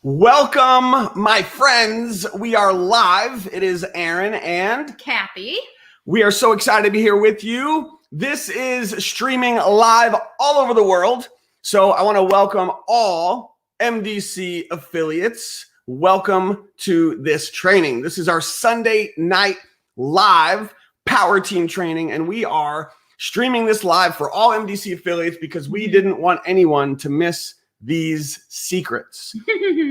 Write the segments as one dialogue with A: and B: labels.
A: Welcome, my friends. We are live. It is Aaron and
B: Kathy.
A: We are so excited to be here with you. This is streaming live all over the world. So I want to welcome all MDC affiliates. Welcome to this training. This is our Sunday night live power team training, and we are streaming this live for all MDC affiliates because we didn't want anyone to miss these secrets.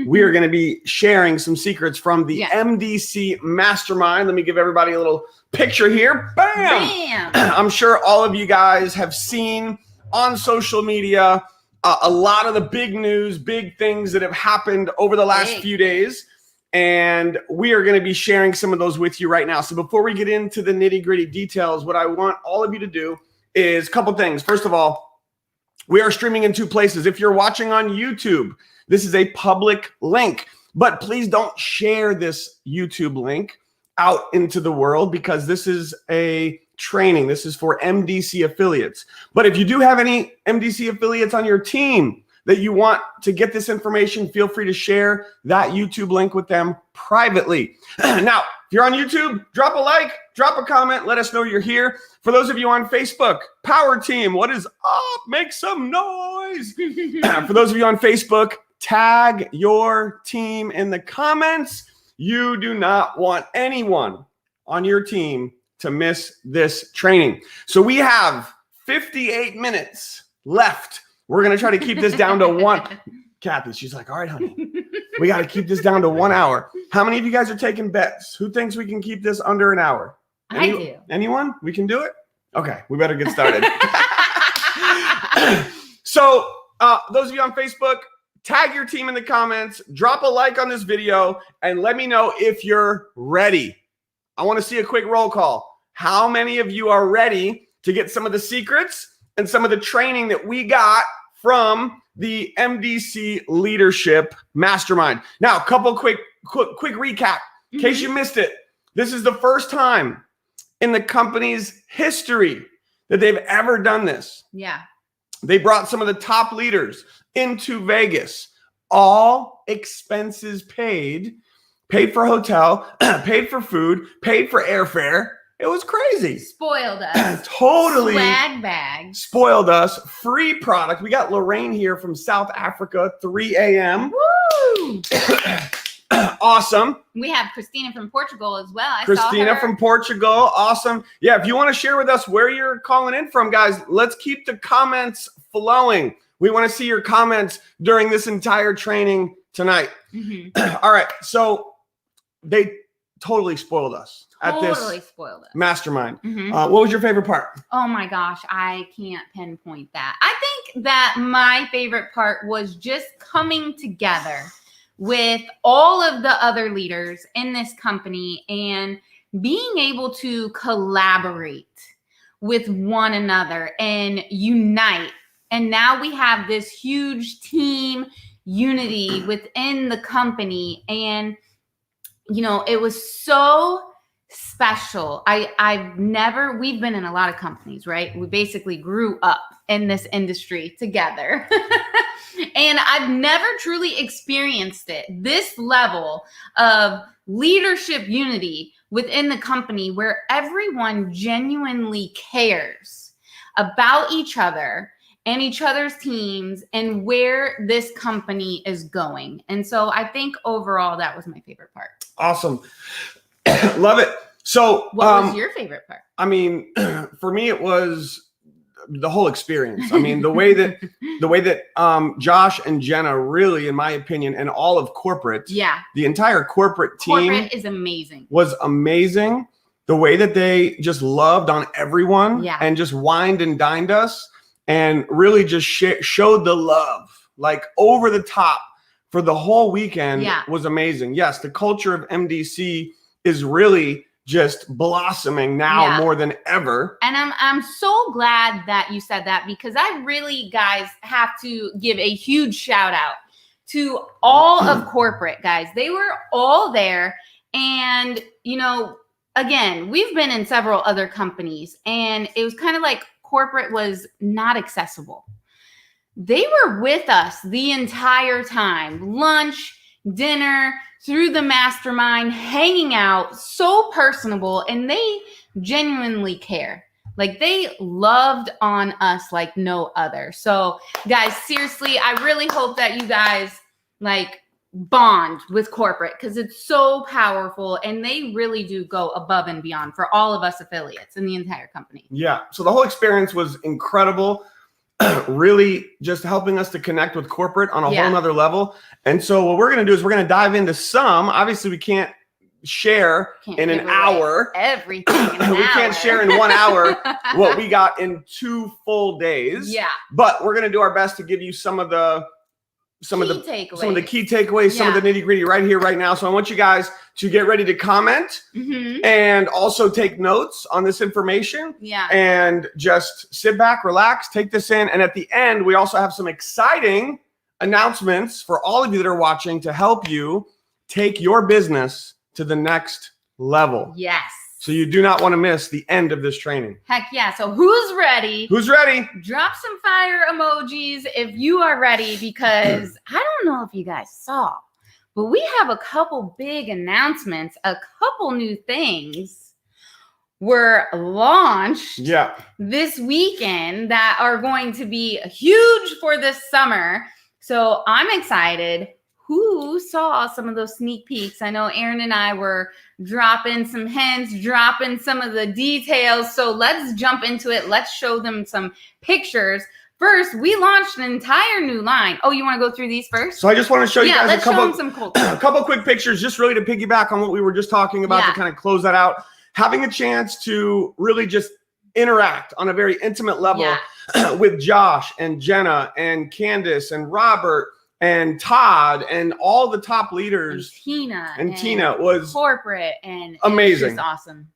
A: We are going to be sharing some secrets from the MDC Mastermind. Let me give everybody a little picture here. Bam! I'm sure all of you guys have seen on social media a lot of the big news, big things that have happened over the last few days. And we are going to be sharing some of those with you right now. So before we get into the nitty-gritty details, what I want all of you to do is a couple things. First of all, we are streaming in two places. If you're watching on YouTube, this is a public link, but please don't share this YouTube link out into the world because this is a training. This is for MDC affiliates. But if you do have any MDC affiliates on your team that you want to get this information, feel free to share that YouTube link with them privately. Now, if you're on YouTube, drop a like, drop a comment, let us know you're here. For those of you on Facebook, Power Team, what is up? Make some noise. For those of you on Facebook, tag your team in the comments. You do not want anyone on your team to miss this training. So we have 58 minutes left. We're going to try to keep this down to one. Kathy, she's like, all right, honey, we got to keep this down to 1 hour. How many of you guys are taking bets? Who thinks we can keep this under an hour?
B: I do.
A: Anyone? We can do it? Okay, we better get started. So those of you on Facebook, tag your team in the comments, drop a like on this video, and let me know if you're ready. I want to see a quick roll call. How many of you are ready to get some of the secrets and some of the training that we got from the MDC Leadership Mastermind? Now, a couple quick recap in case you missed it. This is the first time in the company's history that they've ever done this.
B: Yeah.
A: They brought some of the top leaders into Vegas, all expenses paid for hotel, paid for food, paid for airfare. It was crazy.
B: Spoiled us.
A: Totally.
B: Swag bag.
A: Spoiled us. Free product. We got Lorraine here from South Africa, 3 a.m.
B: Woo!
A: Awesome.
B: We have Christina from Portugal as well.
A: Christina from Portugal. Awesome. Yeah, if you want to share with us where you're calling in from, guys, let's keep the comments flowing. We want to see your comments during this entire training tonight. All right. So they totally spoiled us at this mastermind. What was your favorite part?
B: Oh my gosh, I can't pinpoint that. I think that my favorite part was just coming together with all of the other leaders in this company and being able to collaborate with one another and unite. And now we have this huge team unity within the company. And, you know, it was so special. We've been in a lot of companies, right? We basically grew up in this industry together. And I've never truly experienced it, this level of leadership unity within the company where everyone genuinely cares about each other and each other's teams and where this company is going. And so I think overall that was my favorite part.
A: Awesome. Love it. So
B: what was your favorite part?
A: I mean, for me, it was the whole experience. I mean, the way that Josh and Jenna really, in my opinion, and all of corporate, the entire corporate team
B: is amazing.
A: Was amazing. The way that they just loved on everyone and just wined and dined us and really just showed the love, like over the top for the whole weekend was amazing. Yes, the culture of MDC is really just blossoming now more than ever.
B: And I'm so glad that you said that because I really, guys, have to give a huge shout out to all of corporate, guys. They were all there. And, you know, again, we've been in several other companies and it was kind of like corporate was not accessible. They were with us the entire time, lunch, dinner, through the mastermind, hanging out, so personable, and they genuinely care. Like, they loved on us like no other. So guys, seriously, I really hope that you guys like bond with corporate, because it's so powerful, and they really do go above and beyond for all of us affiliates in the entire company.
A: Yeah. So the whole experience was incredible. Really just helping us to connect with corporate on a whole nother level. And so what we're going to do is we're going to dive into some. Obviously, we can't share in an hour
B: everything in an
A: we can't share in 1 hour what we got in 2 full days.
B: Yeah.
A: But we're going to do our best to give you some of the key takeaways, some of the nitty gritty right here, right now. So I want you guys to get ready to comment and also take notes on this information.
B: Yeah.
A: And just sit back, relax, take this in. And at the end, we also have some exciting announcements for all of you that are watching to help you take your business to the next level.
B: Yes.
A: So you do not want to miss the end of this training.
B: Heck yeah. So who's ready?
A: Who's ready?
B: Drop some fire emojis if you are ready, because I don't know if you guys saw, but we have a couple big announcements, a couple new things were launched this weekend that are going to be huge for this summer. So I'm excited. Who saw some of those sneak peeks? I know Aaron and I were dropping some hints, dropping some of the details. So let's jump into it. Let's show them some pictures. First, we launched an entire new line. Oh, you want to go through these first?
A: So I just want to show you guys
B: let's show them some cool
A: a couple quick pictures, just really to piggyback on what we were just talking about to kind of close that out. Having a chance to really just interact on a very intimate level with Josh and Jenna and Candace and Robert and Todd and all the top leaders.
B: And
A: Tina was
B: corporate and
A: amazing.
B: It was awesome.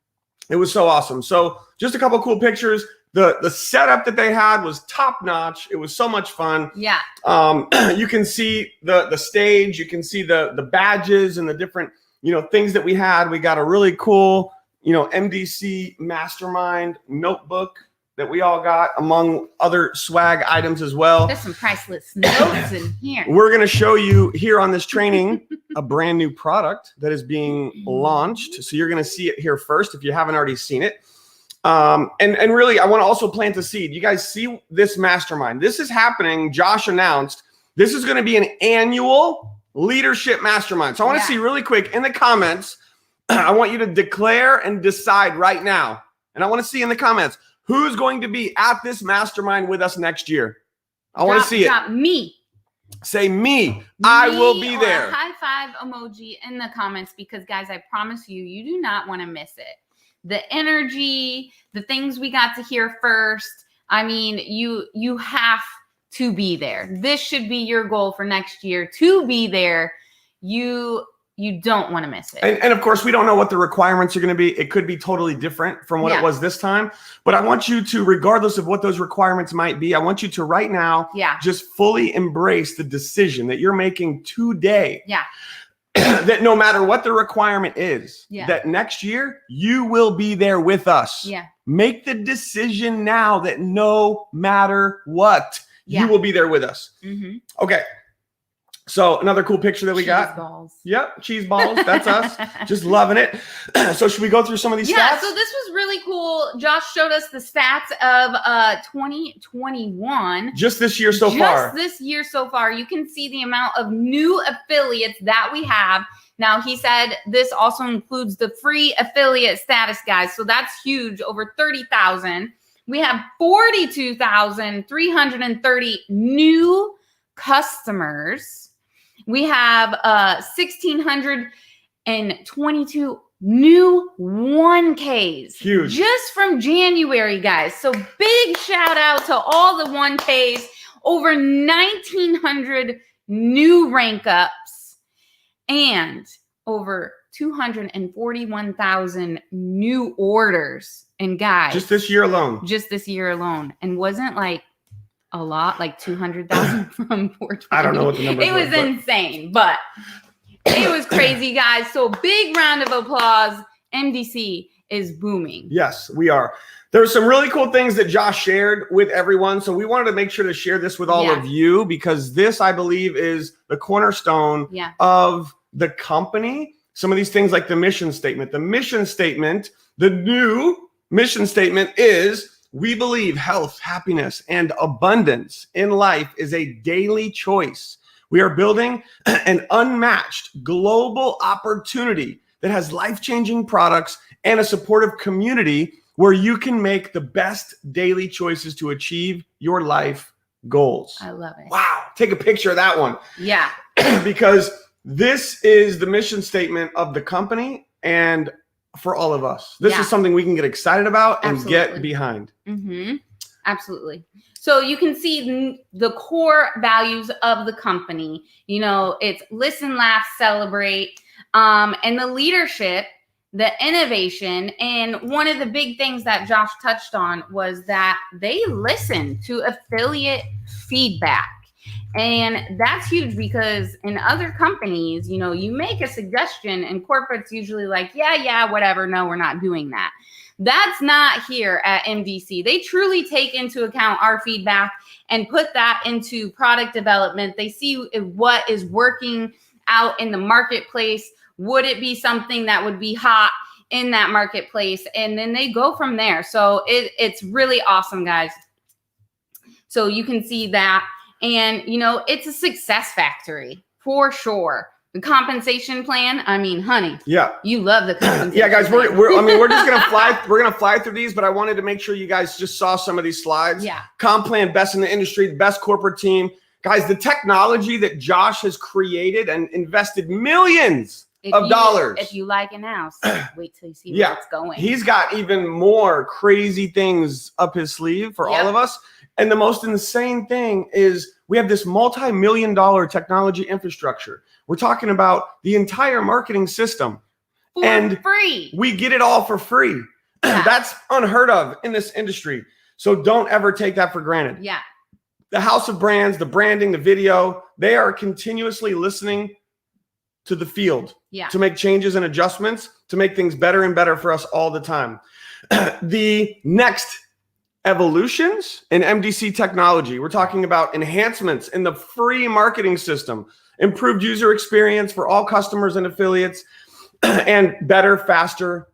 A: It was so awesome. So just a couple cool pictures. The setup that they had was top notch. It was so much fun.
B: Yeah.
A: You can see the stage. You can see the badges and the different things that we had. We got a really cool MDC Mastermind notebook that we all got, among other swag items as well.
B: There's some priceless notes in here.
A: We're going to show you here on this training a brand new product that is being launched. So you're going to see it here first if you haven't already seen it. And really, I want to also plant a seed. You guys see this mastermind. This is happening. Josh announced this is going to be an annual leadership mastermind. So I want to see really quick in the comments. I want you to declare and decide right now. And I want to see in the comments, who's going to be at this mastermind with us next year? I want to see it.
B: Me.
A: Say me. I will be there.
B: A high five emoji in the comments, because guys, I promise you, you do not want to miss it. The energy, the things we got to hear first. I mean, you have to be there. This should be your goal for next year, to be there. You don't want to miss it.
A: And of course, we don't know what the requirements are going to be. It could be totally different from what it was this time. But I want you to, regardless of what those requirements might be, I want you to right now just fully embrace the decision that you're making today.
B: Yeah.
A: That no matter what the requirement is, that next year you will be there with us.
B: Yeah.
A: Make the decision now that no matter what, you will be there with us. Okay. So another cool picture that we got.
B: Cheese balls.
A: Yep, cheese balls. That's us. Just loving it. So should we go through some of these stats?
B: Yeah, so this was really cool. Josh showed us the stats of 2021.
A: Just this year so far.
B: Just this year so far. You can see the amount of new affiliates that we have. Now, he said this also includes the free affiliate status, guys. So that's huge, over 30,000. We have 42,330 new customers. We have 1,622 new 1Ks.
A: Huge.
B: Just from January, guys. So big shout out to all the 1Ks. Over 1,900 new rank ups and over 241,000 new orders. And guys,
A: just this year alone.
B: And wasn't like a lot, like 200,000 from 420.
A: I don't know what the number
B: was. It was insane, but it was crazy, guys. So big round of applause. MDC is booming.
A: Yes, we are. There's some really cool things that Josh shared with everyone. So we wanted to make sure to share this with all of you, because this, I believe, is the cornerstone of the company. Some of these things like the mission statement. The mission statement, the new mission statement is, we believe health, happiness, and abundance in life is a daily choice. We are building an unmatched global opportunity that has life-changing products and a supportive community where you can make the best daily choices to achieve your life goals.
B: I love it.
A: Wow. Take a picture of that one.
B: Yeah.
A: Because this is the mission statement of the company and for all of us. This is something we can get excited about and get behind.
B: Mm-hmm. Absolutely. So you can see the core values of the company. You know, it's listen, laugh, celebrate, and the leadership, the innovation. And one of the big things that Josh touched on was that they listen to affiliate feedback. And that's huge, because in other companies, you know, you make a suggestion and corporate's usually like, yeah, whatever. No, we're not doing that. That's not here at MDC. They truly take into account our feedback and put that into product development. They see what is working out in the marketplace. Would it be something that would be hot in that marketplace? And then they go from there. So it's really awesome, guys. So you can see that. And, you know, it's a success factory for sure. The compensation plan, I mean, honey. Yeah. You love the compensation
A: Yeah, guys,
B: plan.
A: we're just going to fly. We're going to fly through these, but I wanted to make sure you guys just saw some of these slides.
B: Yeah.
A: Comp plan, best in the industry, the best corporate team. Guys, the technology that Josh has created and invested millions of dollars.
B: If you like it now, wait till you see where it's going.
A: He's got even more crazy things up his sleeve for all of us. And the most insane thing is we have this multi-million-dollar technology infrastructure. We're talking about the entire marketing system.
B: For free.
A: We get it all for free. Yeah. That's unheard of in this industry. So don't ever take that for granted.
B: Yeah.
A: The house of brands, the branding, the video, they are continuously listening to the field to make changes and adjustments to make things better and better for us all the time. The next evolutions in MDC technology, we're talking about enhancements in the free marketing system, improved user experience for all customers and affiliates, and better, faster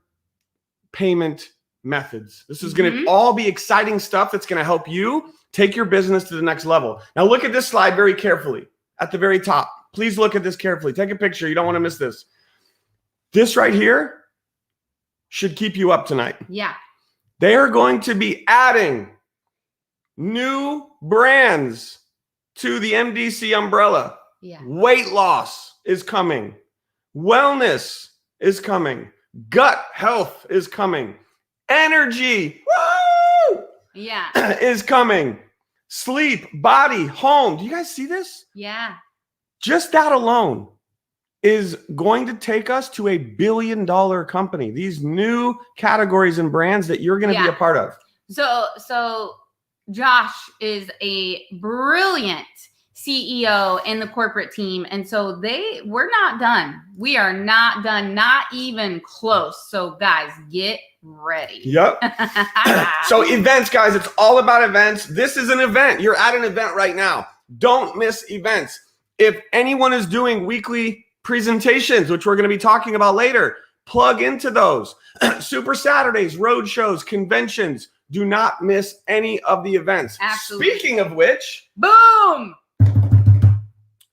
A: payment methods. This is going to all be exciting stuff that's going to help you take your business to the next level. Now look at this slide very carefully at the very top. Please look at this carefully. Take a picture. You don't want to miss this. This right here should keep you up tonight.
B: Yeah.
A: They are going to be adding new brands to the MDC umbrella.
B: Yeah.
A: Weight loss is coming. Wellness is coming. Gut health is coming. Energy is coming. Sleep, body, home. Do you guys see this?
B: Yeah.
A: Just that alone is going to take us to $1 billion company. These new categories and brands that you're going to be a part of.
B: So Josh is a brilliant CEO in the corporate team. And so we're not done. We are not done, not even close. So guys, get ready.
A: Yep. So events, guys, it's all about events. This is an event. You're at an event right now. Don't miss events. If anyone is doing weekly presentations, which we're going to be talking about later, plug into those. Super Saturdays, road shows, conventions. Do not miss any of the events.
B: Absolutely.
A: Speaking of which,
B: boom.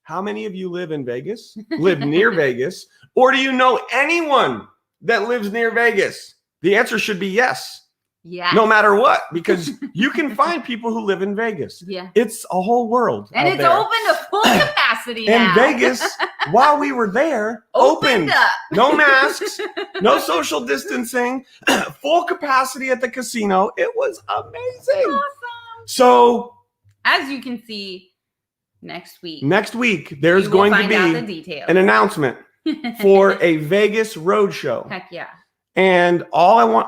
A: How many of you live in Vegas, live near Vegas, or do you know anyone that lives near Vegas? The answer should be yes.
B: Yeah.
A: No matter what, because you can find people who live in Vegas.
B: Yeah.
A: It's a whole world.
B: And it's open to full capacity now.
A: And Vegas, while we were there, opened
B: up.
A: No masks, no social distancing, full capacity at the casino. It was amazing.
B: Awesome.
A: So,
B: as you can see, next week
A: there's going to be an announcement for a Vegas roadshow.
B: Heck yeah.
A: And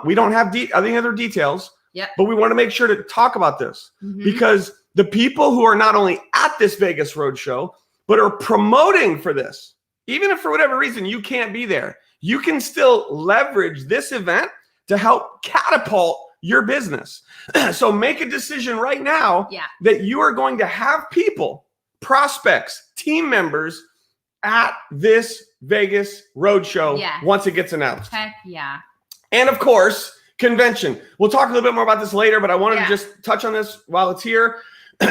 A: we don't have any other details, but we want to make sure to talk about this because the people who are not only at this Vegas roadshow, but are promoting for this, even if for whatever reason you can't be there, you can still leverage this event to help catapult your business. So make a decision right now that you are going to have people, prospects, team members at this Vegas roadshow once it gets announced.
B: Heck yeah.
A: And of course, convention. We'll talk a little bit more about this later, but I wanted to just touch on this while it's here.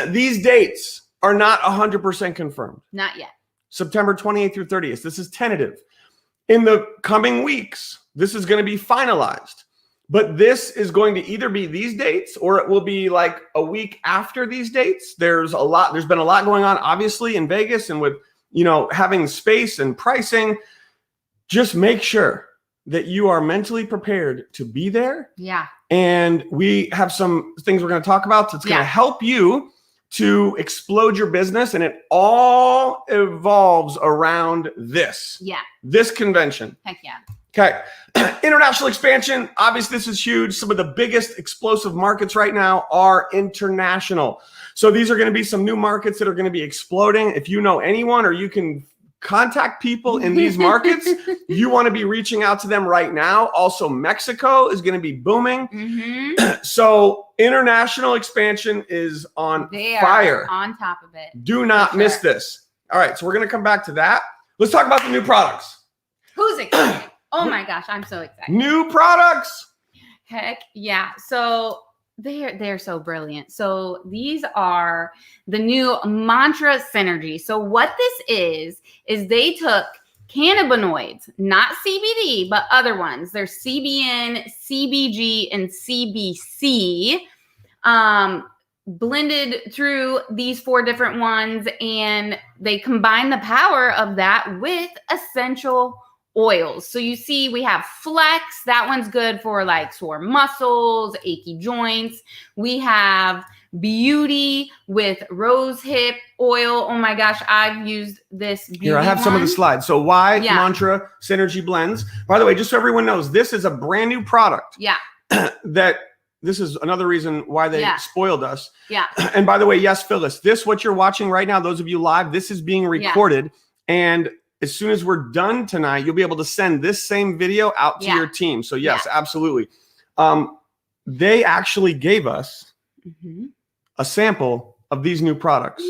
A: These dates are not 100% confirmed.
B: Not yet.
A: September 28th through 30th. This is tentative. In the coming weeks, this is going to be finalized. But this is going to either be these dates or it will be like a week after these dates. There's been a lot going on, obviously, in Vegas, and with, having space and pricing. Just make sure that you are mentally prepared to be there.
B: Yeah.
A: And we have some things we're going to talk about that's going to help you to explode your business. And it all evolves around this.
B: Yeah.
A: This convention.
B: Heck yeah.
A: Okay. International expansion. Obviously, this is huge. Some of the biggest explosive markets right now are international. So these are going to be some new markets that are going to be exploding. If you know anyone or you can contact people in these markets, you want to be reaching out to them right now. Also, Mexico is going to be booming. So international expansion is on fire.
B: On top of it.
A: Do not miss this. All right. So we're going to come back to that. Let's talk about the new products.
B: Who's excited? Oh my gosh, I'm so excited.
A: New products.
B: Heck yeah. So they're so brilliant. So these are the new Mantra Synergy. So what this is they took cannabinoids, not CBD, but other ones. There's CBN, CBG, and CBC, blended through these 4 different ones, and they combine the power of that with essential oils. So you see we have Flex. That one's good for like sore muscles, achy joints. We have Beauty with rose hip oil. Oh my gosh, I've used this Beauty
A: Here, I have some of the slides. So why Mantra Synergy Blends? By the way, just so everyone knows, this is a brand new product.
B: Yeah.
A: This is another reason why they spoiled us.
B: Yeah.
A: And by the way, yes, Phyllis, what you're watching right now, those of you live, this is being recorded. And as soon as we're done tonight, you'll be able to send this same video out to your team. So yes, absolutely. They actually gave us a sample of these new products.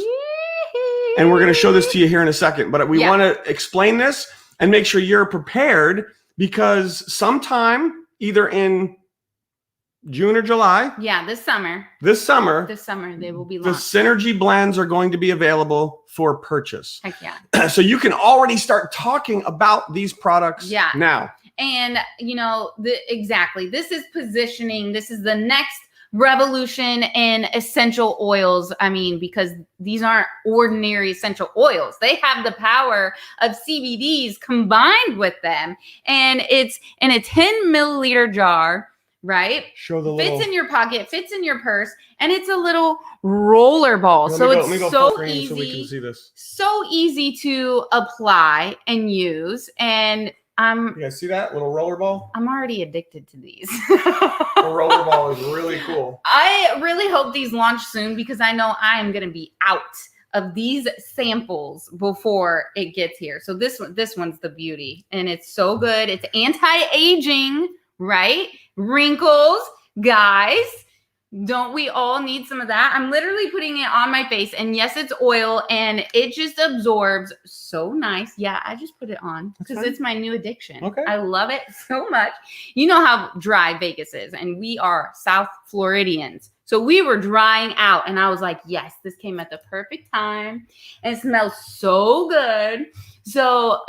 A: And we're going to show this to you here in a second. But we want to explain this and make sure you're prepared, because sometime either in June or July.
B: Yeah, this summer they will be launched.
A: The Synergy blends are going to be available for purchase.
B: Heck yeah.
A: So you can already start talking about these products now.
B: And exactly. This is positioning. This is the next revolution in essential oils. I mean, because these aren't ordinary essential oils. They have the power of CBDs combined with them. And it's in a 10 milliliter jar. Right?
A: Show the
B: fits in your pocket, fits in your purse, and it's a little roller ball. So it's so easy.
A: So we can see this.
B: So easy to apply and use. And
A: you guys see that little roller ball?
B: I'm already addicted to these.
A: The roller ball is really cool.
B: I really hope these launch soon, because I know I am going to be out of these samples before it gets here. So this one's the Beauty, and it's so good. It's anti-aging, right? Wrinkles, guys, don't we all need some of that? I'm literally putting it on my face, and yes, it's oil, and it just absorbs so nice. Yeah, I just put it on because it's my new addiction.
A: Okay.
B: I love it so much. You know how dry Vegas is, and we are South Floridians. So we were drying out, and I was like, yes, this came at the perfect time, and it smells so good. So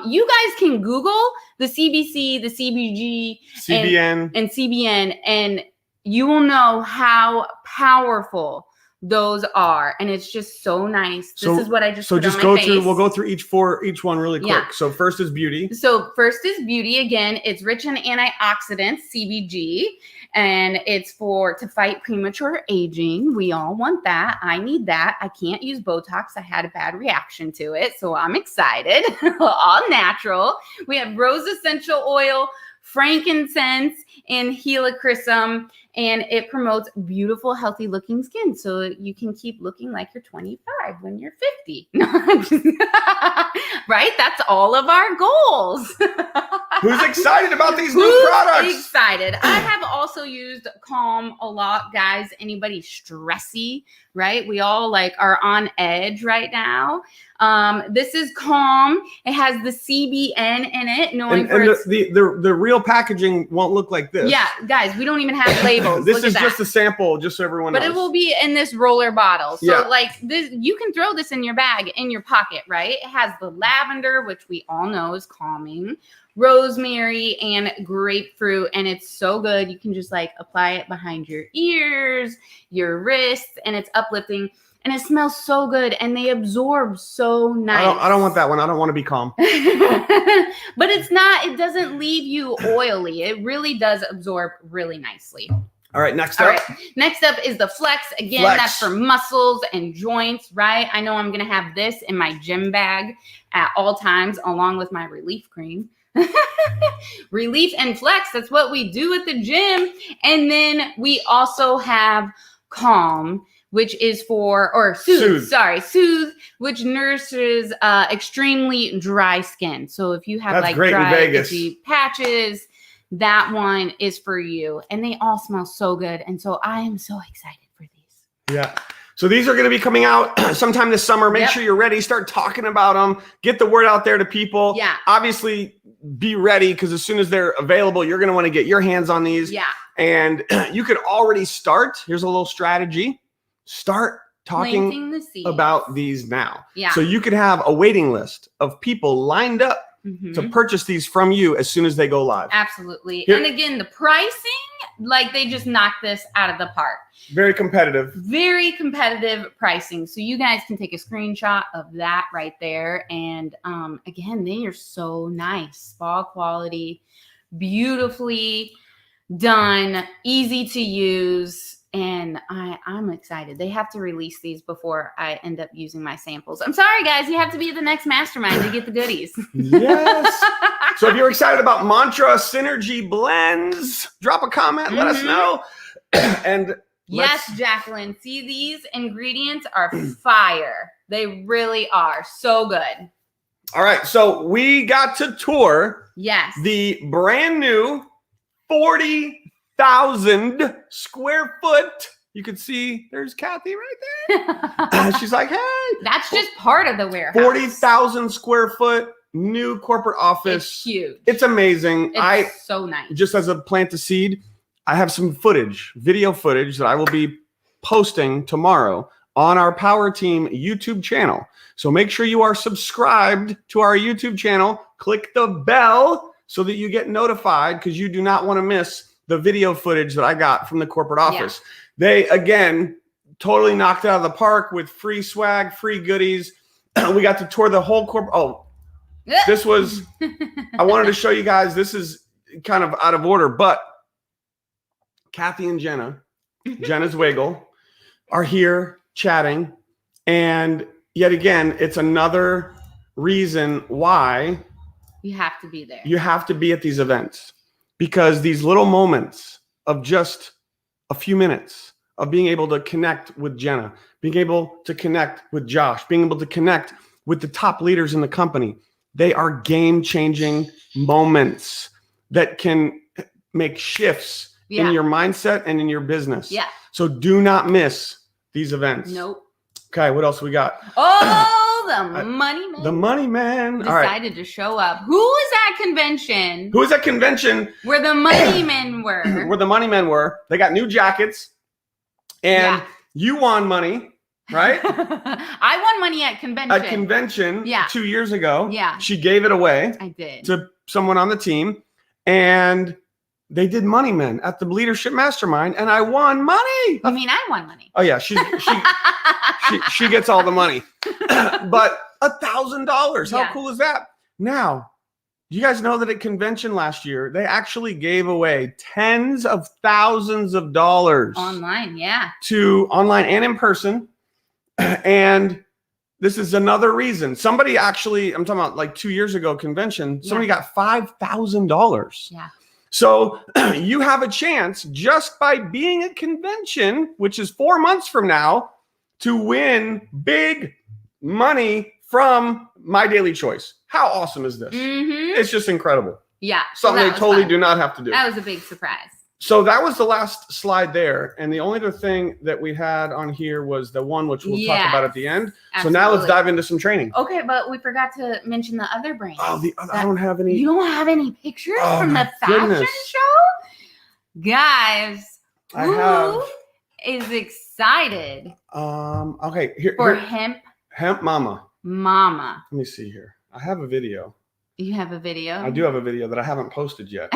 B: you guys can Google the CBC, the CBG,
A: CBN,
B: and CBN, and you will know how powerful those are. And it's just so nice. This is what I just put on my face.
A: We'll go through each one really quick.
B: Yeah.
A: So first is Beauty.
B: So first is Beauty. Again, it's rich in antioxidants, CBG. And it's to fight premature aging. We all want that. I need that. I can't use Botox. I had a bad reaction to it. So I'm excited. All natural. We have rose essential oil, frankincense, and helichrysum. and it promotes beautiful, healthy looking skin. So you can keep looking like you're 25 when you're 50. Right? That's all of our goals.
A: Who's excited about these new products?
B: Excited. I have also used Calm a lot, guys. Anybody stressy, right? We all like are on edge right now. This is Calm. It has the CBN in it.
A: The real packaging won't look like this.
B: Yeah, guys, we don't even have labels.
A: This is just a sample, just so everyone knows.
B: But it will be in this roller bottle. So
A: yeah.
B: like this, you can throw this in your bag, in your pocket, right? It has the lavender, which we all know is calming, rosemary, and grapefruit. And it's so good. You can just like apply it behind your ears, your wrists, and it's uplifting. And it smells so good, and they absorb so nice.
A: I don't want that one. I don't want to be calm.
B: But it's not, it doesn't leave you oily. It really does absorb really nicely.
A: All right, next up.
B: Next up is the Flex. Again, that's for muscles and joints, right? I know I'm going to have this in my gym bag at all times, along with my Relief cream. Relief and Flex, that's what we do at the gym. And then we also have Calm, which is for, Soothe, which nurses extremely dry skin. So if you have like dry, itchy patches, that one is for you. And they all smell so good. And so I am so excited for these.
A: Yeah. So these are going to be coming out sometime this summer. Make sure you're ready. Start talking about them. Get the word out there to people.
B: Yeah.
A: Obviously, be ready, because as soon as they're available, you're going to want to get your hands on these.
B: Yeah.
A: And you could already start. Here's a little strategy. Start talking about these now.
B: Yeah.
A: So you could have a waiting list of people lined up to purchase these from you as soon as they go live.
B: Absolutely. And again, the pricing, like they just knocked this out of the park.
A: Very competitive. Very
B: competitive pricing. So you guys can take a screenshot of that right there. And again, they are so nice. Spa quality, beautifully done, easy to use. And I'm excited. They have to release these before I end up using my samples. I'm sorry, guys. You have to be at the next mastermind to get the goodies.
A: Yes. So if you're excited about Mantra Synergy Blends, drop a comment. Let us know. And
B: yes, Jacqueline. See, these ingredients are fire. They really are so good.
A: All right. So we got to tour the brand new 40,000 square foot. You can see there's Kathy right there. She's like, hey.
B: That's just part of the warehouse.
A: 40,000 square foot new corporate office.
B: It's huge.
A: It's amazing.
B: It's so nice.
A: Just as a plant a seed, I have some video footage that I will be posting tomorrow on our Power Team YouTube channel. So make sure you are subscribed to our YouTube channel. Click the bell so that you get notified, because you do not want to miss the video footage that I got from the corporate office. Yeah. They, again, totally knocked it out of the park with free swag, free goodies. We got to tour the whole corporate. Oh, this was, I wanted to show you guys, this is kind of out of order, but Kathy and Jenna's Wiggle, are here chatting. And yet again, it's another reason why
B: you have to be there.
A: You have to be at these events, because these little moments of just a few minutes of being able to connect with Jenna, being able to connect with Josh, being able to connect with the top leaders in the company, they are game-changing moments that can make shifts in your mindset and in your business. Yeah. So do not miss these events.
B: Nope.
A: Okay, what else we got?
B: Oh, the money man.
A: The money man
B: decided to show up. Who was at convention?
A: Who was at convention?
B: Where the money men were.
A: Where the money men were. They got new jackets. And you won money, right?
B: I won money at convention.
A: At convention 2 years ago.
B: Yeah.
A: She gave it away.
B: I did.
A: To someone on the team. And they did Money Men at the Leadership Mastermind, and I won money.
B: You mean I won money?
A: Oh yeah, she gets all the money, but $1,000. How cool is that? Now, you guys know that at convention last year, they actually gave away tens of thousands of dollars
B: online,
A: to online and in person, and this is another reason. Somebody actually, I'm talking about like 2 years ago convention, somebody got $5,000.
B: Yeah.
A: So you have a chance just by being at convention, which is 4 months from now, to win big money from My Daily Choice. How awesome is this? It's just incredible.
B: Yeah.
A: Something they totally do not have to do.
B: That was a big surprise.
A: So that was the last slide there. And the only other thing that we had on here was the one which we'll talk about at the end.
B: Absolutely.
A: So now let's dive into some training.
B: Okay, but we forgot to mention the other brand.
A: Oh, I don't have any.
B: You don't have any pictures from the fashion show? Guys, who is excited
A: okay, here
B: for Hemp
A: Mama.
B: Let
A: me see here. I have a video.
B: You have a video?
A: I do have a video that I haven't posted yet.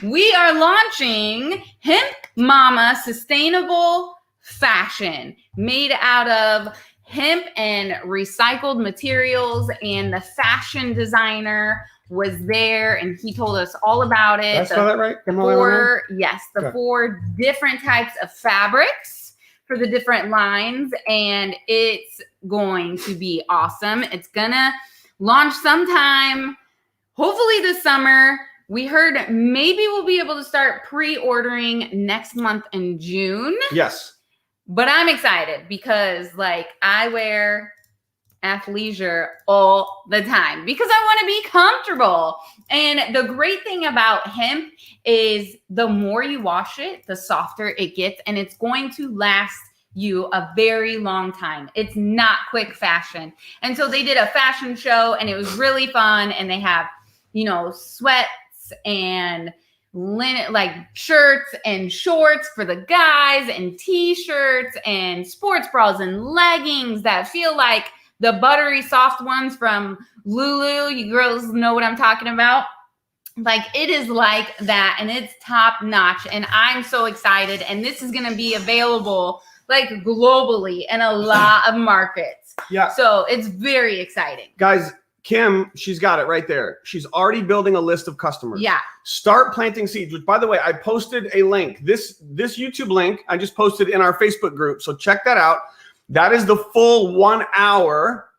B: We are launching Hemp Mama sustainable fashion made out of hemp and recycled materials, and the fashion designer was there and he told us all about it.
A: Did I spell that right?
B: The 4 different types of fabrics for the different lines, and it's going to be awesome. It's gonna launch sometime, hopefully this summer. We heard maybe we'll be able to start pre-ordering next month in June.
A: Yes.
B: But I'm excited because I wear athleisure all the time because I want to be comfortable. And the great thing about hemp is the more you wash it, the softer it gets, and it's going to last you a very long time. It's not quick fashion. And so they did a fashion show and it was really fun. And they have, sweats and linen, shirts and shorts for the guys, and t-shirts and sports bras and leggings that feel like the buttery soft ones from Lulu. You girls know what I'm talking about. It is like that, and it's top notch, and I'm so excited. And this is going to be available globally in a lot of markets.
A: Yeah.
B: So it's very exciting.
A: Guys, Kim, she's got it right there. She's already building a list of customers.
B: Yeah.
A: Start planting seeds, which, by the way, I posted a link. This YouTube link I just posted in our Facebook group. So check that out. That is the full 1 hour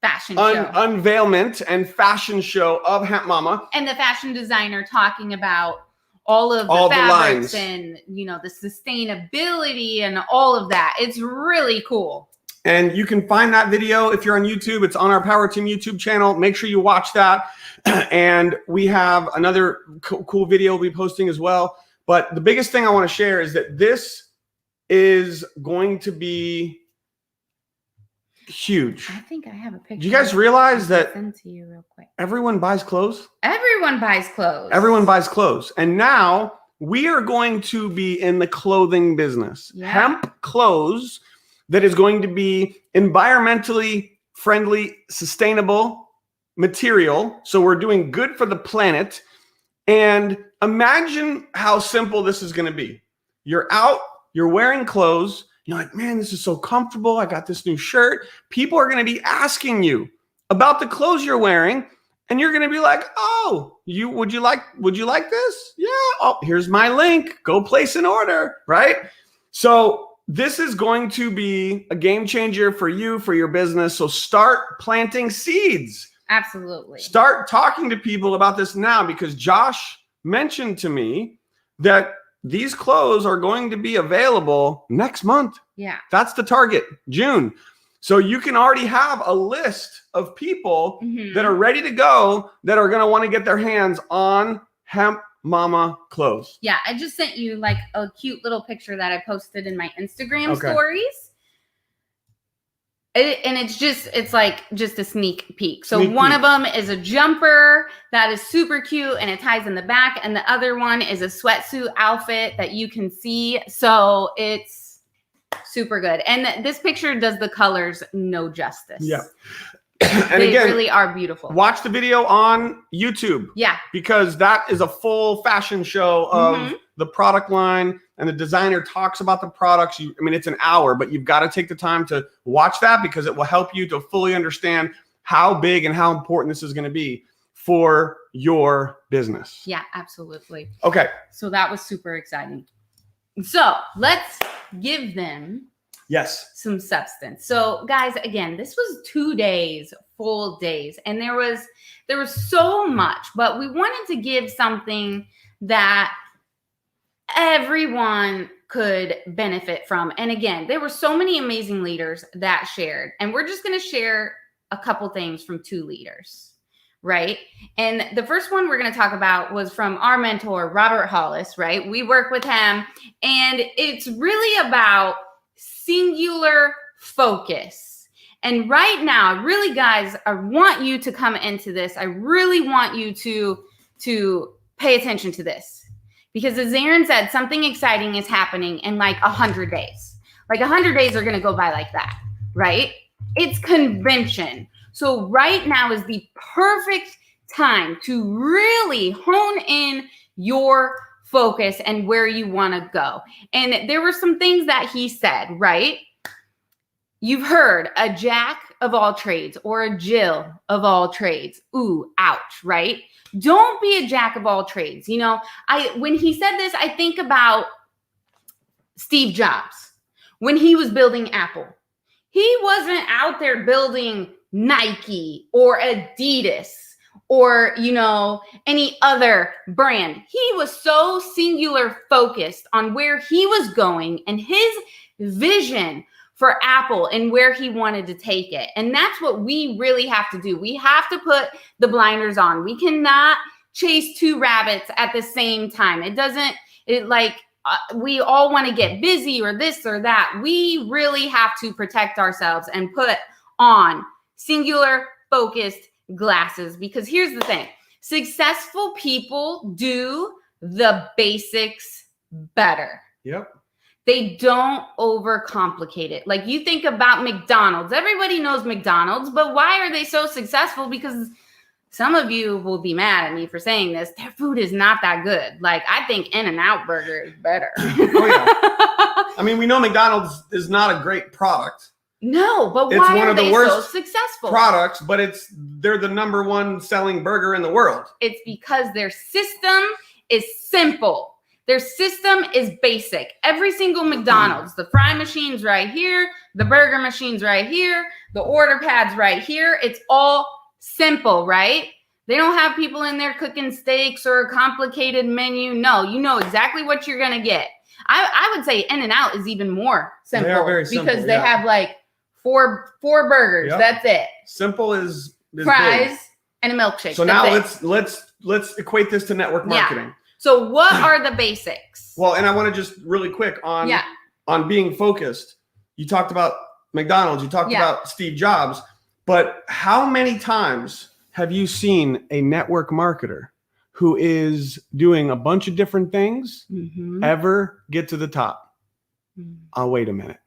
B: fashion show.
A: Unveilment and fashion show of Hemp Mama.
B: And the fashion designer talking about all of the fabrics and, the sustainability and all of that. It's really cool.
A: And you can find that video if you're on YouTube. It's on our Power Team YouTube channel. Make sure you watch that. And we have another cool video we'll be posting as well. But the biggest thing I want to share is that this is going to be huge.
B: I think I have a picture.
A: Do you guys realize that
B: send to you real quick.
A: Everyone buys clothes?
B: Everyone buys clothes.
A: Everyone buys clothes. And now we are going to be in the clothing business.
B: Yeah.
A: Hemp clothes that is going to be environmentally friendly, sustainable material. So we're doing good for the planet. And imagine how simple this is going to be. You're out, you're wearing clothes. You're like, man, this is so comfortable. I got this new shirt. People are going to be asking you about the clothes you're wearing. And you're going to be like, oh, would you like this? Yeah. Oh, here's my link. Go place an order. Right. So this is going to be a game changer for you, for your business. So start planting seeds.
B: Absolutely.
A: Start talking to people about this now, because Josh mentioned to me that these clothes are going to be available next month.
B: Yeah.
A: That's the target, June. So you can already have a list of people that are ready to go, that are going to want to get their hands on Hemp Mama clothes.
B: Yeah, I just sent you a cute little picture that I posted in my Instagram stories. And it's just a sneak peek. So one of them is a jumper that is super cute and it ties in the back. And the other one is a sweatsuit outfit that you can see. So it's super good. And this picture does the colors no justice.
A: Yeah.
B: And they really are beautiful.
A: Watch the video on YouTube.
B: Yeah.
A: Because that is a full fashion show of the product line, and the designer talks about the products. It's an hour, but you've got to take the time to watch that, because it will help you to fully understand how big and how important this is going to be for your business.
B: Yeah, absolutely.
A: Okay.
B: So that was super exciting. So let's give them
A: some
B: substance. So guys, again, this was 2 days full days. And there was so much, but we wanted to give something that everyone could benefit from. And again, there were so many amazing leaders that shared, and we're just going to share a couple things from 2 leaders, right? And the first one we're going to talk about was from our mentor, Robert Hollis, right? We work with him, and it's really about singular focus. And right now, really, guys, I want you to come into this. I really want you to pay attention to this. Because as Aaron said, something exciting is happening in like 100 days. Like 100 days are going to go by like that, right? It's convention. So right now is the perfect time to really hone in your focus and where you want to go. And there were some things that he said, right? You've heard a jack of all trades or a Jill of all trades. Ooh, ouch, right? Don't be a jack of all trades. You know, when he said this, I think about Steve Jobs when he was building Apple. He wasn't out there building Nike or Adidas or, you know, any other brand. He was so singular focused on where he was going and his vision for Apple and where he wanted to take it. And that's what we really have to do. We have to put the blinders on. We cannot chase 2 rabbits at the same time. We all want to get busy or this or that. We really have to protect ourselves and put on singular focused glasses, because here's the thing. Successful people do the basics better.
A: Yep.
B: They don't overcomplicate it. Like you think about McDonald's. Everybody knows McDonald's, but why are they so successful? Because some of you will be mad at me for saying this. Their food is not that good. Like I think In-N-Out Burger is better.
A: Oh yeah. I mean, we know McDonald's is not a great product.
B: No, but
A: It's
B: why
A: one
B: are
A: of the
B: they
A: worst
B: so successful?
A: Products, but they're the number 1 selling burger in the world.
B: It's because their system is simple. Their system is basic. Every single McDonald's, the fry machine's right here, the burger machine's right here, the order pad's right here. It's all simple, right? They don't have people in there cooking steaks or a complicated menu. No, you know exactly what you're going to get. I would say In-N-Out is even more simple.
A: They are very simple,
B: because they have like four burgers.
A: Yep.
B: That's it.
A: Simple is
B: fries
A: big.
B: And a milkshake.
A: So
B: That's
A: now let's equate this to network marketing.
B: Yeah. So what are the basics?
A: Well, and I want to just really quick on being focused. You talked about McDonald's, you talked about Steve Jobs, but how many times have you seen a network marketer who is doing a bunch of different things ever get to the top? Oh, wait a minute.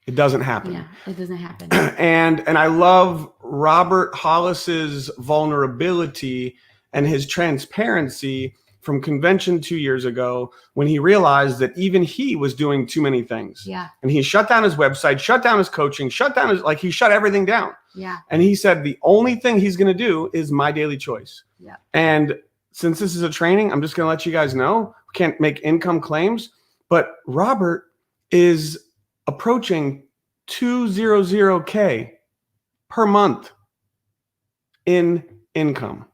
A: It doesn't happen.
B: Yeah, it doesn't happen.
A: And I love Robert Hollis's vulnerability and his transparency from convention 2 years ago when he realized that even he was doing too many things.
B: Yeah.
A: And he shut down his website, shut down his coaching, he shut everything down.
B: Yeah.
A: And he said, the only thing he's going to do is my daily choice.
B: Yeah.
A: And since this is a training, I'm just going to let you guys know, we can't make income claims, but Robert is approaching 200K per month in income.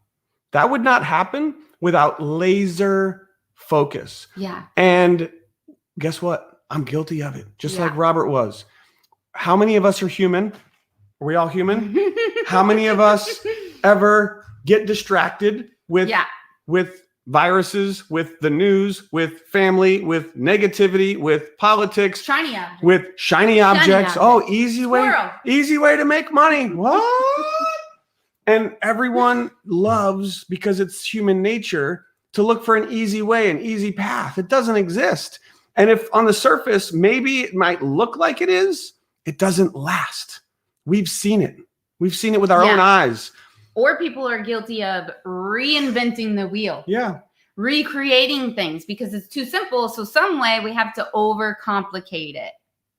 A: That would not happen without laser focus.
B: Yeah.
A: And guess what? I'm guilty of it, just like Robert was. How many of us are human? Are we all human? How many of us ever get distracted with viruses, with the news, with family, with negativity, with politics, with shiny objects? Oh, easy way to make money. What? And everyone loves, because it's human nature, to look for an easy way, an easy path. It doesn't exist. And if on the surface, maybe it might look like it is, it doesn't last. We've seen it. We've seen it with our own eyes.
B: Or people are guilty of reinventing the wheel.
A: Yeah.
B: Recreating things because it's too simple. So some way we have to overcomplicate it,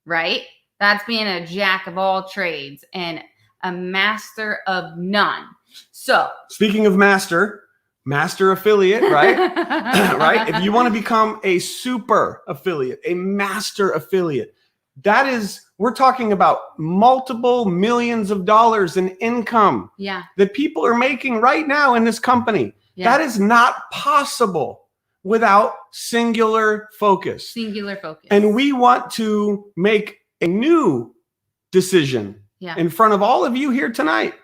B: right? That's being a jack of all trades and a master of none. So
A: speaking of master affiliate, right? Right? If you want to become a super affiliate, a master affiliate, we're talking about multiple millions of dollars in income that people are making right now in this company. That is not possible without singular focus.
B: Singular focus.
A: And we want to make a new decision in front of all of you here tonight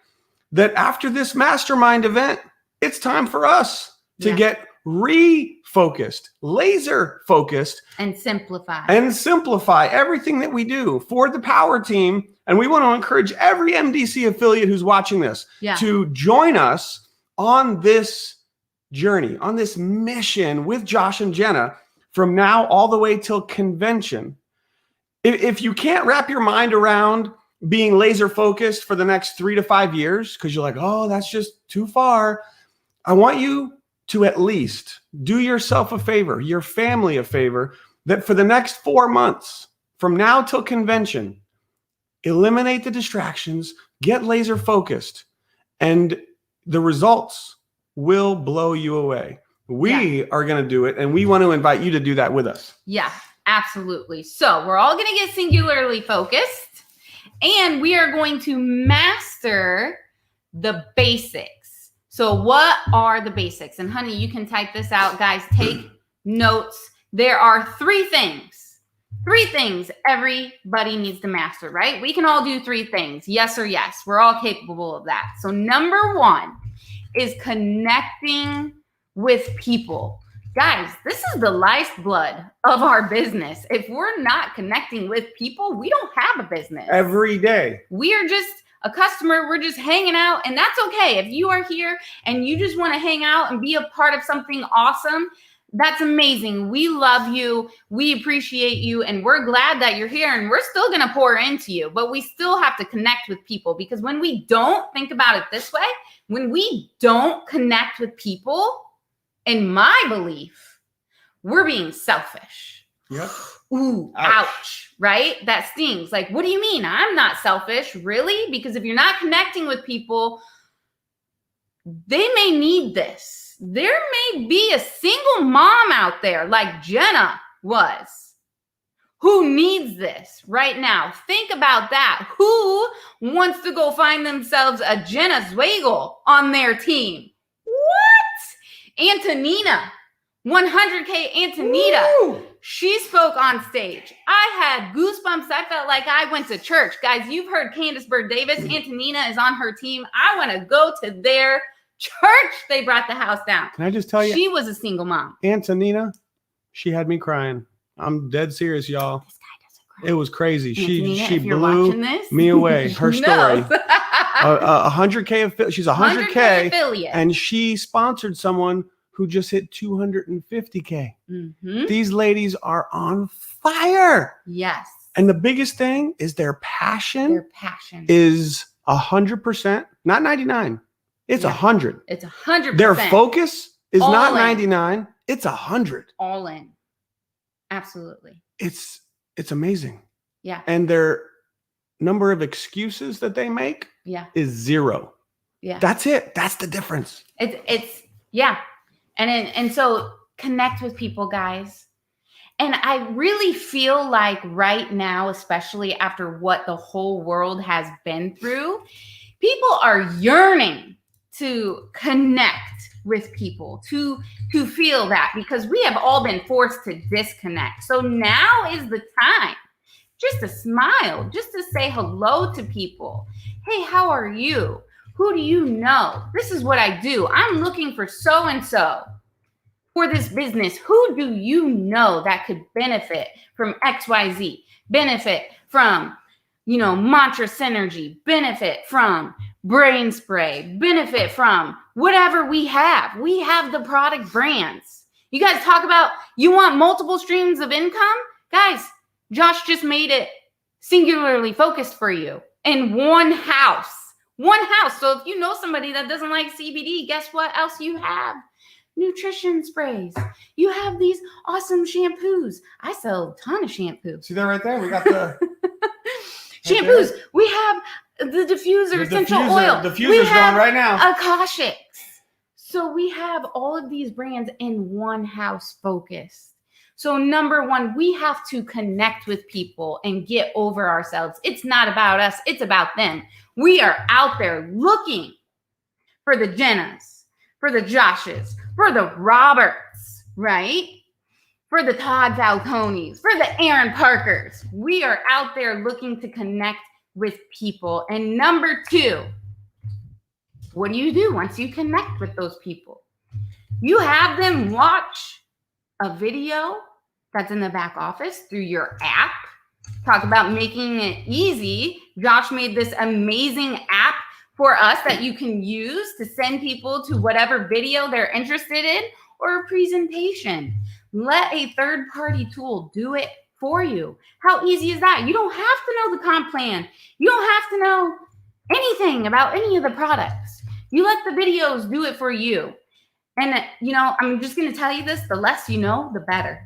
A: that after this mastermind event, it's time for us to get refocused, laser focused,
B: and simplify
A: everything that we do for the power team. And we want to encourage every MDC affiliate who's watching this to join us on this journey, on this mission with Josh and Jenna from now all the way till convention. If you can't wrap your mind around being laser focused for the next 3 to 5 years, because you're like, oh, that's just too far, I want you to at least do yourself a favor, your family a favor, that for the next 4 months, from now till convention, eliminate the distractions, get laser focused, and the results will blow you away. We are going to do it, and we want to invite you to do that with us.
B: Yeah, absolutely. So we're all going to get singularly focused, and we are going to master the basics. So what are the basics? And honey, you can type this out. Guys, take notes. There are three things everybody needs to master, right? We can all do 3 things. Yes or yes. We're all capable of that. So number 1 is connecting with people. Guys, this is the lifeblood of our business. If we're not connecting with people, we don't have a business.
A: Every day.
B: We are just a customer. We're just hanging out, and that's okay. If you are here and you just want to hang out and be a part of something awesome, that's amazing. We love you. We appreciate you, and we're glad that you're here, and we're still going to pour into you, but we still have to connect with people, because when we don't think about it this way, when we don't connect with people, in my belief, we're being selfish.
A: Yep.
B: Ooh, ouch, right? That stings. Like, what do you mean? I'm not selfish, really? Because if you're not connecting with people, they may need this. There may be a single mom out there like Jenna was who needs this right now. Think about that. Who wants to go find themselves a Jenna Zweigel on their team? What? Antonina, 100K Antonita.
A: Woo!
B: She spoke on stage. I had goosebumps. I felt like I went to church. Guys, you've heard Candace Bird Davis. Antonina is on her team. I want to go to their church. They brought the house down.
A: Can I just tell you?
B: She was a single mom.
A: Antonina, she had me crying. I'm dead serious, y'all.
B: This guy doesn't cry.
A: It was crazy.
B: Antonina,
A: She blew me away. Her story. 100K. She's 100K
B: affiliate.
A: And she sponsored someone who just hit 250K.
B: Mm-hmm.
A: These ladies are on fire.
B: Yes.
A: And the biggest thing is their passion.
B: Their passion
A: is 100%, not 99. It's 100.
B: It's 100%.
A: Their focus is
B: All
A: not
B: in.
A: 99. It's 100.
B: All in. Absolutely.
A: It's amazing.
B: Yeah.
A: And their number of excuses that they make is 0.
B: Yeah.
A: That's it. That's the difference.
B: It's yeah. And so connect with people, guys. And I really feel like right now, especially after what the whole world has been through, people are yearning to connect with people, to feel that, because we have all been forced to disconnect. So now is the time just to smile, just to say hello to people. Hey, how are you? Who do you know? This is what I do. I'm looking for so-and-so for this business. Who do you know that could benefit from XYZ? Benefit from, Mantra Synergy, benefit from Brain Spray, benefit from whatever we have. We have the product brands. You guys talk about you want multiple streams of income? Guys, Josh just made it singularly focused for you in one house. One house. So if you know somebody that doesn't like CBD, guess what else you have? Nutrition sprays. You have these awesome shampoos. I sell a ton of shampoos.
A: See that right there? We got the
B: shampoos. Right, we have the diffuser, essential oil.
A: Diffuser's going right now.
B: Akashics. So we have all of these brands in one house focused. So number one, we have to connect with people and get over ourselves. It's not about us. It's about them. We are out there looking for the Jennas, for the Joshes, for the Roberts, right? For the Todd Falcones, for the Aaron Parkers. We are out there looking to connect with people. And number two, what do you do once you connect with those people? You have them watch a video that's in the back office through your app. Talk about making it easy. Josh made this amazing app for us that you can use to send people to whatever video they're interested in or a presentation. Let a third-party tool do it for you. How easy is that? You don't have to know the comp plan. You don't have to know anything about any of the products. You let the videos do it for you. And, you know, I'm just going to tell you this, the less you know, the better.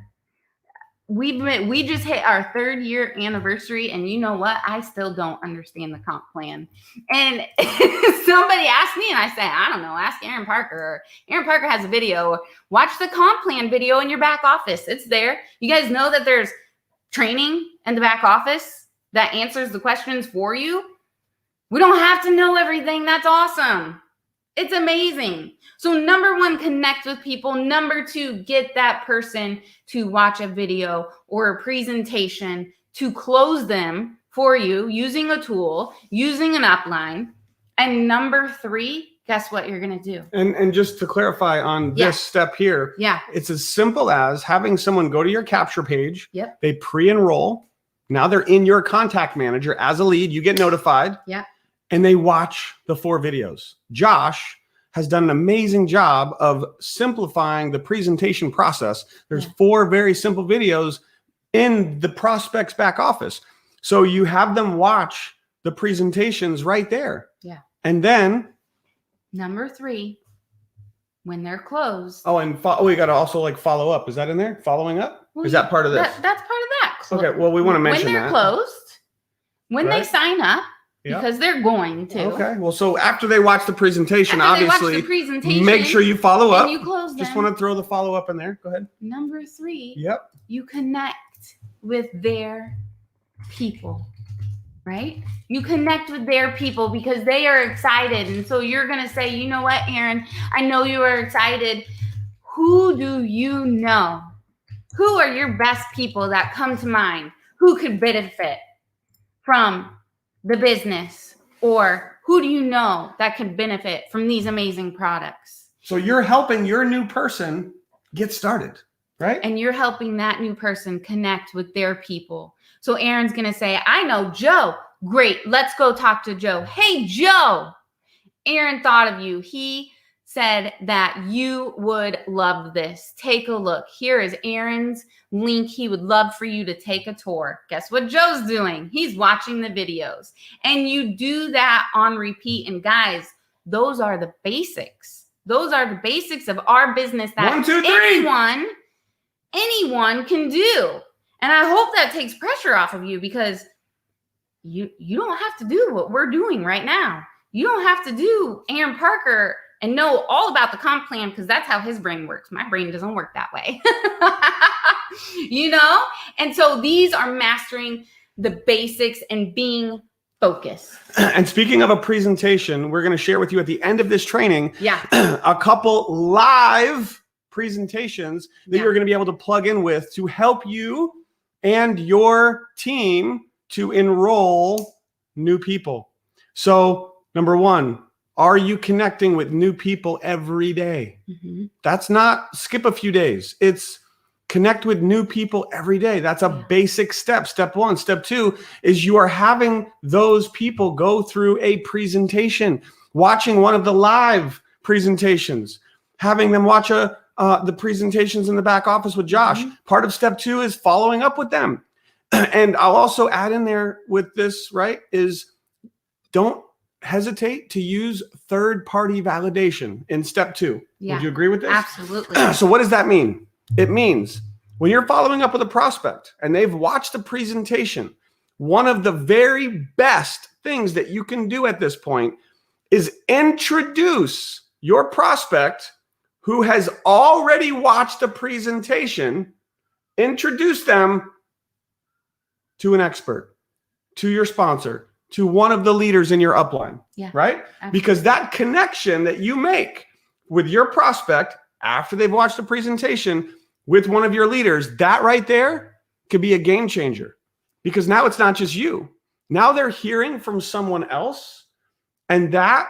B: We just hit our 3rd year anniversary, and you know what? I still don't understand the comp plan. And somebody asked me, and I said, I don't know, ask Aaron Parker. Or Aaron Parker has a video. Watch the comp plan video in your back office. It's there. You guys know that there's training in the back office that answers the questions for you. We don't have to know everything. That's awesome. It's amazing. So number one, connect with people. Number two, get that person to watch a video or a presentation to close them for you using a tool, using an upline. And number three, guess what you're going to do?
A: And just to clarify on this step here, it's as simple as having someone go to your capture page.
B: Yep.
A: They pre-enroll. Now they're in your contact manager as a lead. You get notified.
B: Yeah.
A: And they watch the 4 videos. Josh has done an amazing job of simplifying the presentation process. There's 4 very simple videos in the prospect's back office. So you have them watch the presentations right there.
B: Yeah.
A: And then
B: number 3, when they're closed.
A: Oh, and we got to also like follow up. Is that in there? Following up?
B: Well,
A: is that part of this?
B: That's part of that.
A: Okay. Well, we want to mention
B: when they're
A: that.
B: closed, when they sign up, because they're going to.
A: Okay. Well, so after they watch the presentation, obviously, make sure you follow up.
B: And you close them.
A: Just want to throw the follow up in there. Go ahead.
B: Number 3.
A: Yep.
B: You connect with their people, right? You connect with their people because they are excited. And so you're going to say, you know what, Aaron, I know you are excited. Who do you know? Who are your best people that come to mind? Who could benefit from the business? Or who do you know that could benefit from these amazing products?
A: So you're helping your new person get started, right?
B: And you're helping that new person connect with their people. So Aaron's going to say, I know Joe. Great. Let's go talk to Joe. Hey, Joe, Aaron thought of you. He said that you would love this. Take a look. Here is Aaron's link. He would love for you to take a tour. Guess what Joe's doing? He's watching the videos. And you do that on repeat. And guys, those are the basics. Those are the basics of our business that
A: 1, 2, 3.
B: anyone can do. And I hope that takes pressure off of you because you don't have to do what we're doing right now. You don't have to do Aaron Parker and know all about the comp plan because that's how his brain works. My brain doesn't work that way. You know? And so these are mastering the basics and being focused.
A: And speaking of a presentation, we're going to share with you at the end of this training a couple live presentations that you're going to be able to plug in with to help you and your team to enroll new people. So number 1, are you connecting with new people every day? Mm-hmm. That's not skip a few days. It's connect with new people every day. That's a basic step. Step 1. Step 2 is you are having those people go through a presentation, watching one of the live presentations, having them watch the presentations in the back office with Josh. Mm-hmm. Part of step 2 is following up with them. And I'll also add in there with this, right, is don't hesitate to use third-party validation in step 2.
B: Yeah.
A: Would you agree with this?
B: Absolutely.
A: So what does that mean? It means when you're following up with a prospect and they've watched the presentation, one of the very best things that you can do at this point is introduce your prospect who has already watched the presentation introduce them to an expert, to your sponsor, to one of the leaders in your upline, right? Absolutely. Because that connection that you make with your prospect after they've watched the presentation with one of your leaders, that right there could be a game changer, because now it's not just you. Now they're hearing from someone else, and that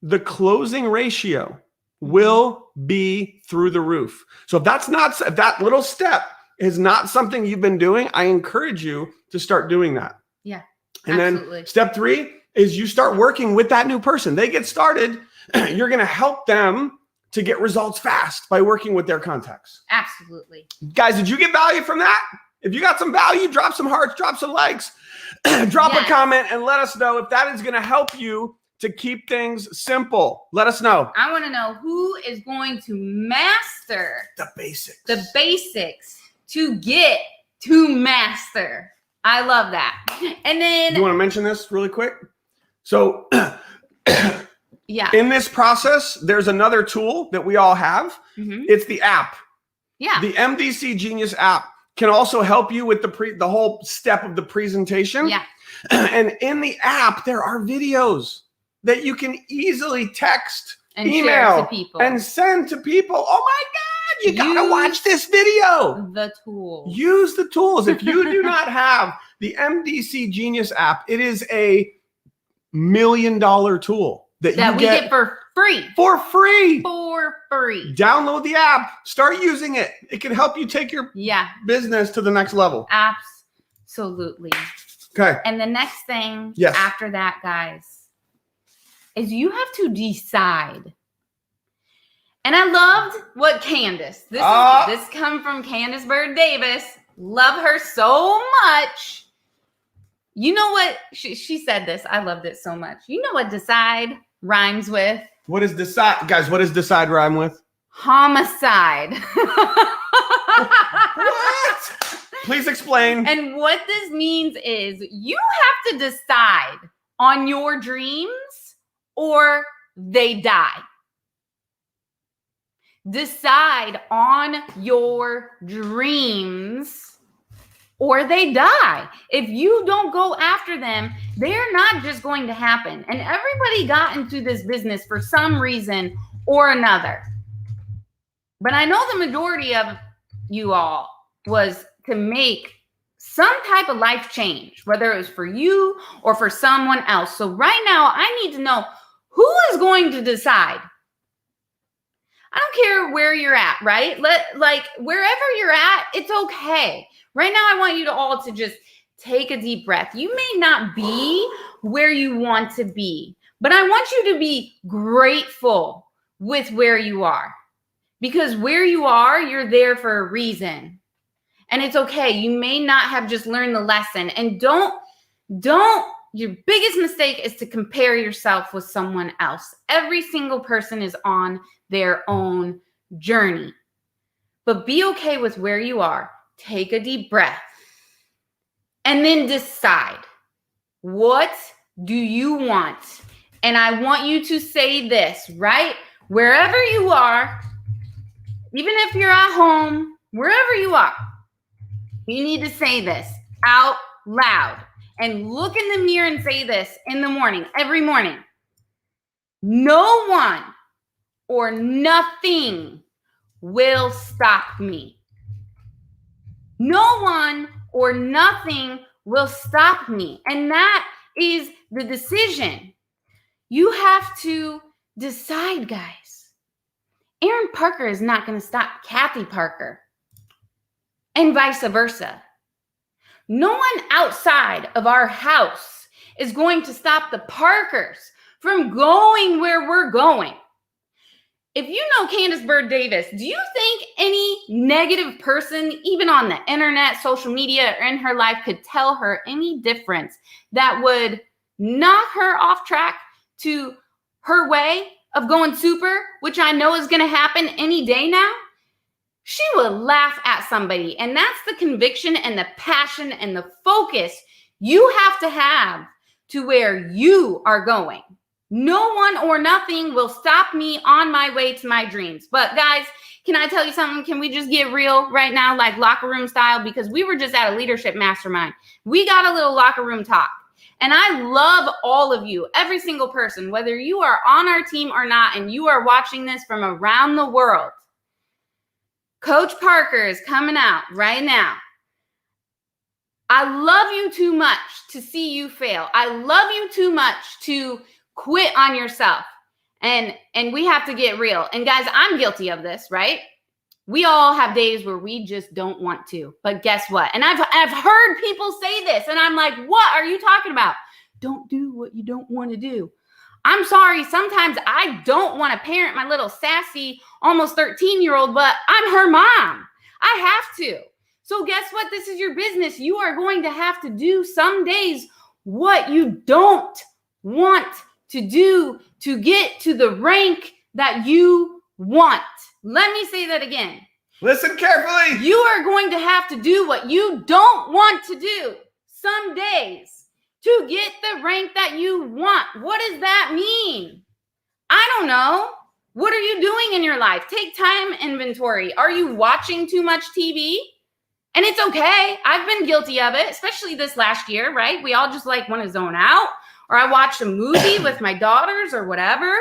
A: the closing ratio will be through the roof. So if that little step is not something you've been doing, I encourage you to start doing that.
B: Yeah.
A: And
B: absolutely.
A: then step 3 is you start working with that new person. They get started. You're going to help them to get results fast by working with their contacts.
B: Absolutely.
A: Guys, did you get value from that? If you got some value, drop some hearts, drop some likes, drop a comment, and let us know if that is going to help you to keep things simple. Let us know.
B: I want to know who is going to master
A: the basics.
B: The basics to get to master. I love that. And then
A: you want to mention this really quick? So
B: yeah.
A: In this process, there's another tool that we all have. Mm-hmm. It's the app.
B: Yeah.
A: The MDC Genius app can also help you with the whole step of the presentation.
B: Yeah.
A: And in the app, there are videos that you can easily text,
B: and
A: email,
B: share to people.
A: And send to people. Oh my God, you gotta watch this video.
B: The tools.
A: Use the tools. If you do not have the MDC Genius app, it is a $1 million tool that you get
B: for free.
A: For free.
B: For free.
A: Download the app. Start using it. It can help you take your business to the next level.
B: Absolutely.
A: Okay.
B: And the next thing after that, guys, is you have to decide. And I loved what Candace, this come from Candace Bird Davis. Love her so much. You know what? She said this. I loved it so much. You know what decide rhymes with?
A: What is decide? Guys, what does decide rhyme with?
B: Homicide.
A: What? Please explain.
B: And what this means is you have to decide on your dreams or they die. Decide on your dreams or they die. If you don't go after them, they're not just going to happen. And everybody got into this business for some reason or another. But I know the majority of you all was to make some type of life change, whether it was for you or for someone else. So right now, I need to know who is going to decide. I don't care where you're at, right? Wherever you're at, it's okay. Right now, I want you to all to just take a deep breath. You may not be where you want to be, but I want you to be grateful with where you are, because where you are, you're there for a reason. And it's okay. You may not have just learned the lesson. And your biggest mistake is to compare yourself with someone else. Every single person is on their own journey. But be okay with where you are. Take a deep breath. And then decide, what do you want? And I want you to say this, right? Wherever you are, even if you're at home, wherever you are, you need to say this out loud and look in the mirror and say this in the morning, every morning. No one or nothing will stop me. No one or nothing will stop me. And that is the decision. You have to decide, guys. Aaron Parker is not going to stop Kathy Parker. And vice versa. No one outside of our house is going to stop the Parkers from going where we're going. If you know Candace Bird Davis, do you think any negative person, even on the internet, social media, or in her life, could tell her any difference that would knock her off track to her way of going super, which I know is going to happen any day now? She would laugh at somebody. And that's the conviction and the passion and the focus you have to where you are going. No one or nothing will stop me on my way to my dreams. But guys, Can I tell you something? Can we just get real right now, like locker room style? Because we were just at a leadership mastermind. We got a little locker room talk. And I love all of you, every single person, whether you are on our team or not, and you are watching this from around the world. Coach Parker is coming out right now. I love you too much to see you fail. I love you too much to quit on yourself. And we have to get real. And guys, I'm guilty of this, right? We all have days where we just don't want to. But guess what? And I've heard people say this, and I'm like, what are you talking about? Don't do what you don't want to do. I'm sorry. Sometimes I don't want to parent my little sassy, almost 13-year-old, but I'm her mom. I have to. So guess what? This is your business. You are going to have to do some days what you don't want to do to get to the rank that you want. Let me say that again.
A: Listen carefully.
B: You are going to have to do what you don't want to do some days to get the rank that you want. What does that mean? I don't know. What are you doing in your life? Take time inventory. Are you watching too much TV? And it's okay. I've been guilty of it, especially this last year, right? We all just like want to zone out. Or I watched a movie with my daughters or whatever.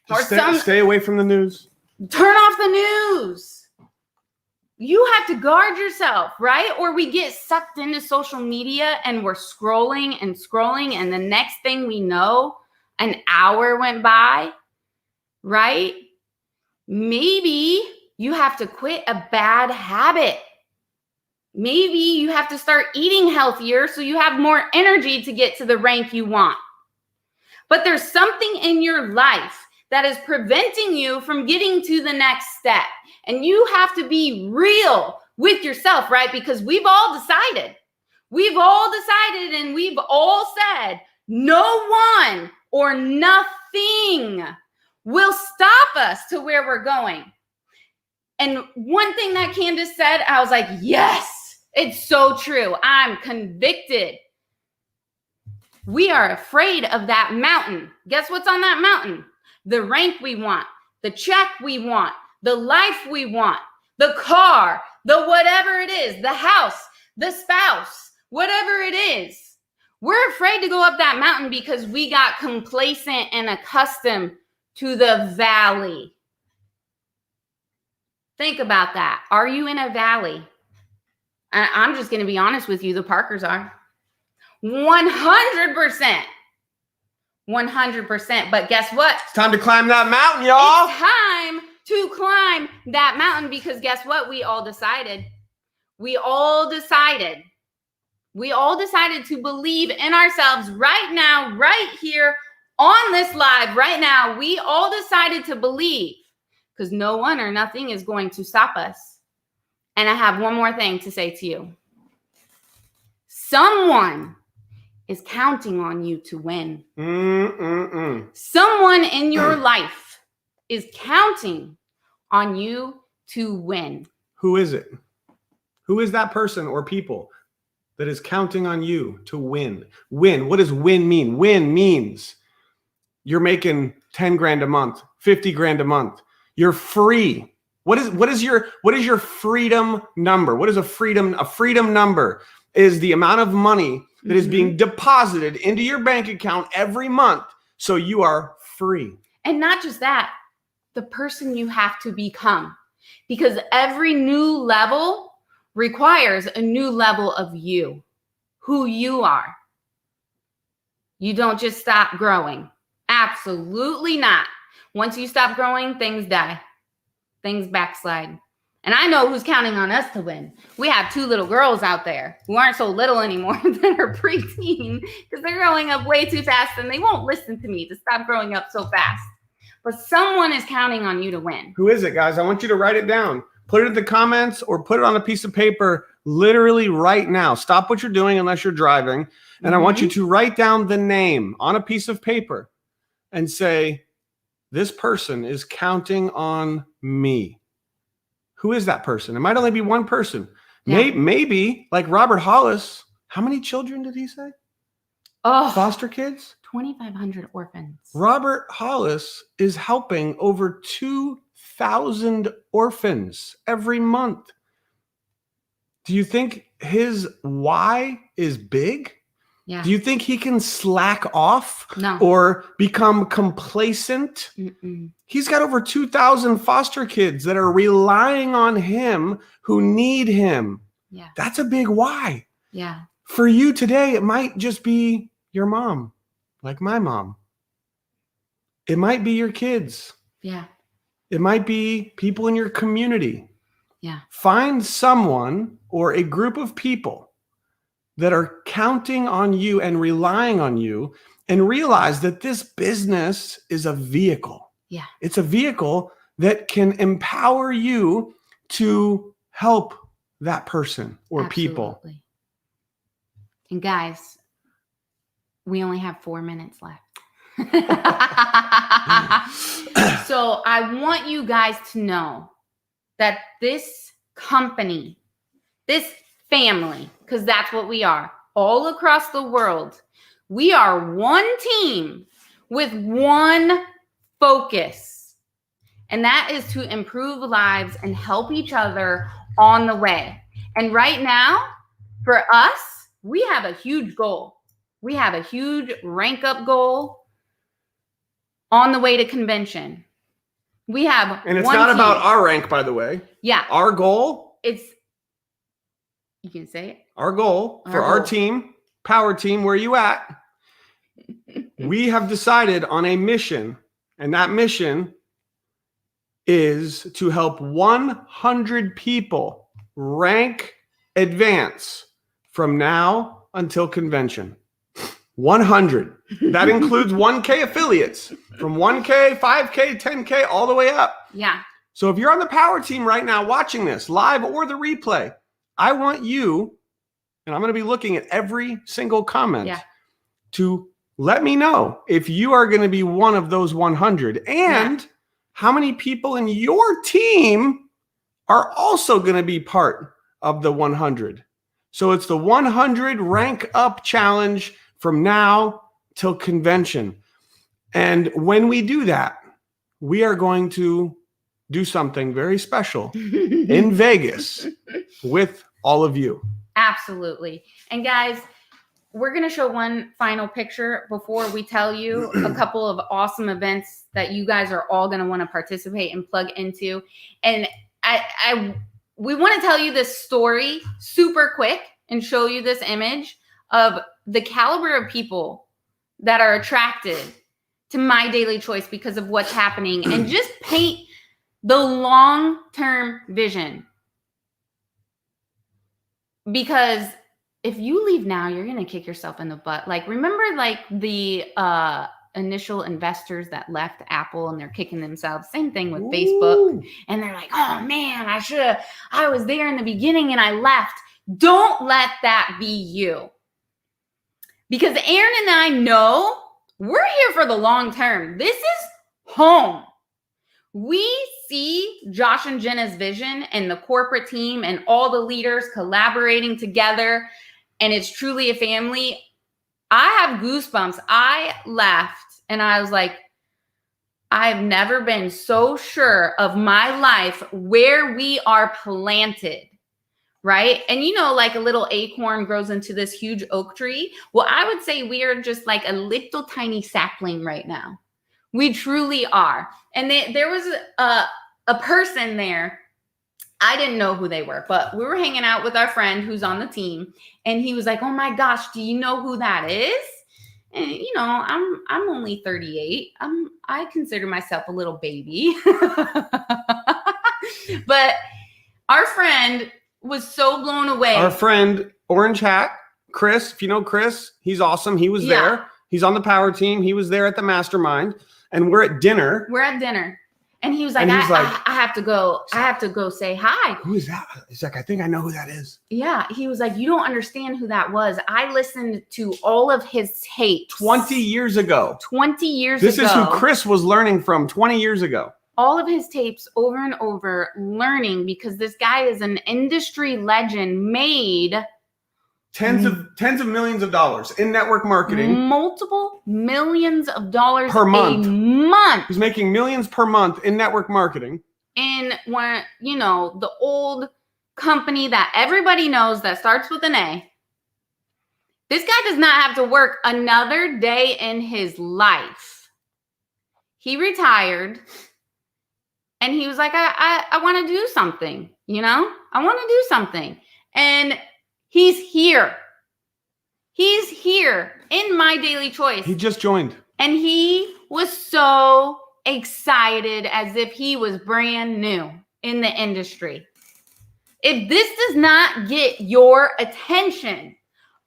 B: Or
A: stay away from the news.
B: Turn off the news. You have to guard yourself, right? Or we get sucked into social media and we're scrolling and scrolling. And the next thing we know, an hour went by, right? Maybe you have to quit a bad habit. Maybe you have to start eating healthier so you have more energy to get to the rank you want. But there's something in your life that is preventing you from getting to the next step. And you have to be real with yourself, right? Because we've all decided and we've all said no one or nothing will stop us to where we're going. And one thing that Candace said, I was like, yes. It's so true. I'm convicted. We are afraid of that mountain. Guess what's on that mountain? The rank we want, the check we want, the life we want, the car, the whatever it is, the house, the spouse, whatever it is. We're afraid to go up that mountain because we got complacent and accustomed to the valley. Think about that. Are you in a valley? I'm just going to be honest with you. The Parkers are 100%. 100%. But guess what?
A: It's time to climb that mountain, y'all.
B: It's time to climb that mountain because guess what? We all decided to believe in ourselves right now, right here on this live right now. We all decided to believe because no one or nothing is going to stop us. And I have one more thing to say to you. Someone is counting on you to win. Someone in your life is counting on you to win.
A: Who is it? Who is that person or people that is counting on you to win? Win. What does win mean? Win means you're making 10 grand a month, 50 grand a month. You're free. What is your freedom number? What is a freedom? A freedom number is the amount of money that is being deposited into your bank account every month. So you are free.
B: And not just that, the person you have to become, because every new level requires a new level of you, who you are. You don't just stop growing. Absolutely not. Once you stop growing, things die. Things backslide. And I know who's counting on us to win. We have 2 little girls out there who aren't so little anymore that are preteen because they're growing up way too fast and they won't listen to me to stop growing up so fast. But someone is counting on you to win.
A: Who is it, guys? I want you to write it down. Put it in the comments or put it on a piece of paper literally right now. Stop what you're doing unless you're driving. And I want you to write down the name on a piece of paper and say, this person is counting on me. Who is that person? It might only be one person. Yeah. Maybe like Robert Hollis. How many children did he say?
B: Oh,
A: foster kids?
B: 2,500 orphans.
A: Robert Hollis is helping over 2,000 2,000 orphans every month. Do you think his why is big?
B: Yeah.
A: Do you think he can slack off
B: No.
A: or become complacent?
B: Mm-mm.
A: He's got over 2,000 foster kids that are relying on him who need him.
B: Yeah.
A: That's a big why.
B: Yeah.
A: For you today, it might just be your mom, like my mom. It might be your kids.
B: Yeah.
A: It might be people in your community.
B: Yeah.
A: Find someone or a group of people that are counting on you and relying on you, and realize that this business is a vehicle.
B: Yeah.
A: It's a vehicle that can empower you to help that person or people.
B: Absolutely. And guys, we only have 4 minutes left. So I want you guys to know that this company, this family, because that's what we are, all across the world, we are one team with one focus. And that is to improve lives and help each other on the way. And right now, for us, we have a huge goal. We have a huge rank up goal on the way to convention. We have
A: And it's
B: one
A: not
B: team.
A: about our rank, by the way.
B: Yeah.
A: Our goal,
B: You can say it.
A: our goal for our team, Power Team, where you at? We have decided on a mission, and that mission is to help 100 people rank advance from now until convention. 100. That includes 1K affiliates, from 1K, 5K, 10K, all the way up.
B: Yeah.
A: So if you're on the Power Team right now watching this live or the replay, I want you, and I'm going to be looking at every single comment, to let me know if you are going to be one of those 100 and how many people in your team are also going to be part of the 100. So it's the 100 rank up challenge from now till convention. And when we do that, we are going to do something very special in Vegas with all of you.
B: Absolutely. And guys, we're going to show one final picture before we tell you a couple of awesome events that you guys are all going to want to participate and plug into. And we want to tell you this story super quick and show you this image of the caliber of people that are attracted to My Daily Choice because of what's happening, and just paint the long-term vision. Because if you leave now, you're going to kick yourself in the butt. Like, remember like the initial investors that left Apple and they're kicking themselves? Same thing with Facebook. And they're like, oh man, I was there in the beginning and I left. Don't let that be you. Because Aaron and I know we're here for the long term. This is home. We see Josh and Jenna's vision and the corporate team and all the leaders collaborating together, and it's truly a family. I have goosebumps. I left and I was like, I've never been so sure of my life where we are planted, right? And you know, like a little acorn grows into this huge oak tree. Well, I would say we are just like a little tiny sapling right now. We truly are. And there was a person there. I didn't know who they were, but we were hanging out with our friend who's on the team. And he was like, oh my gosh, do you know who that is? And you know, I'm only 38. I consider myself a little baby. But our friend was so blown away. Our
A: friend, orange hat, Chris, if you know Chris, he's awesome. He was there. He's on the Power Team. He was there at the mastermind. And we're at dinner.
B: And he was like, I have to go. I have to go say hi.
A: Who is that? He's like, I think I know who that is.
B: Yeah. He was like, you don't understand who that was. I listened to all of his tapes.
A: 20 years ago.
B: 20 years ago.
A: This is who Chris was learning from 20 years ago.
B: All of his tapes over and over, learning, because this guy is an industry legend, made
A: tens of millions of dollars in network marketing.
B: Multiple millions of dollars
A: per month.
B: a month.
A: He's making millions per month in network marketing.
B: in one, the old company that everybody knows that starts with an A. This guy does not have to work another day in his life. He retired and he was like, I want to do something, I want to do something. And he's here. He's here in My Daily Choice.
A: He just joined.
B: And he was so excited as if he was brand new in the industry. If this does not get your attention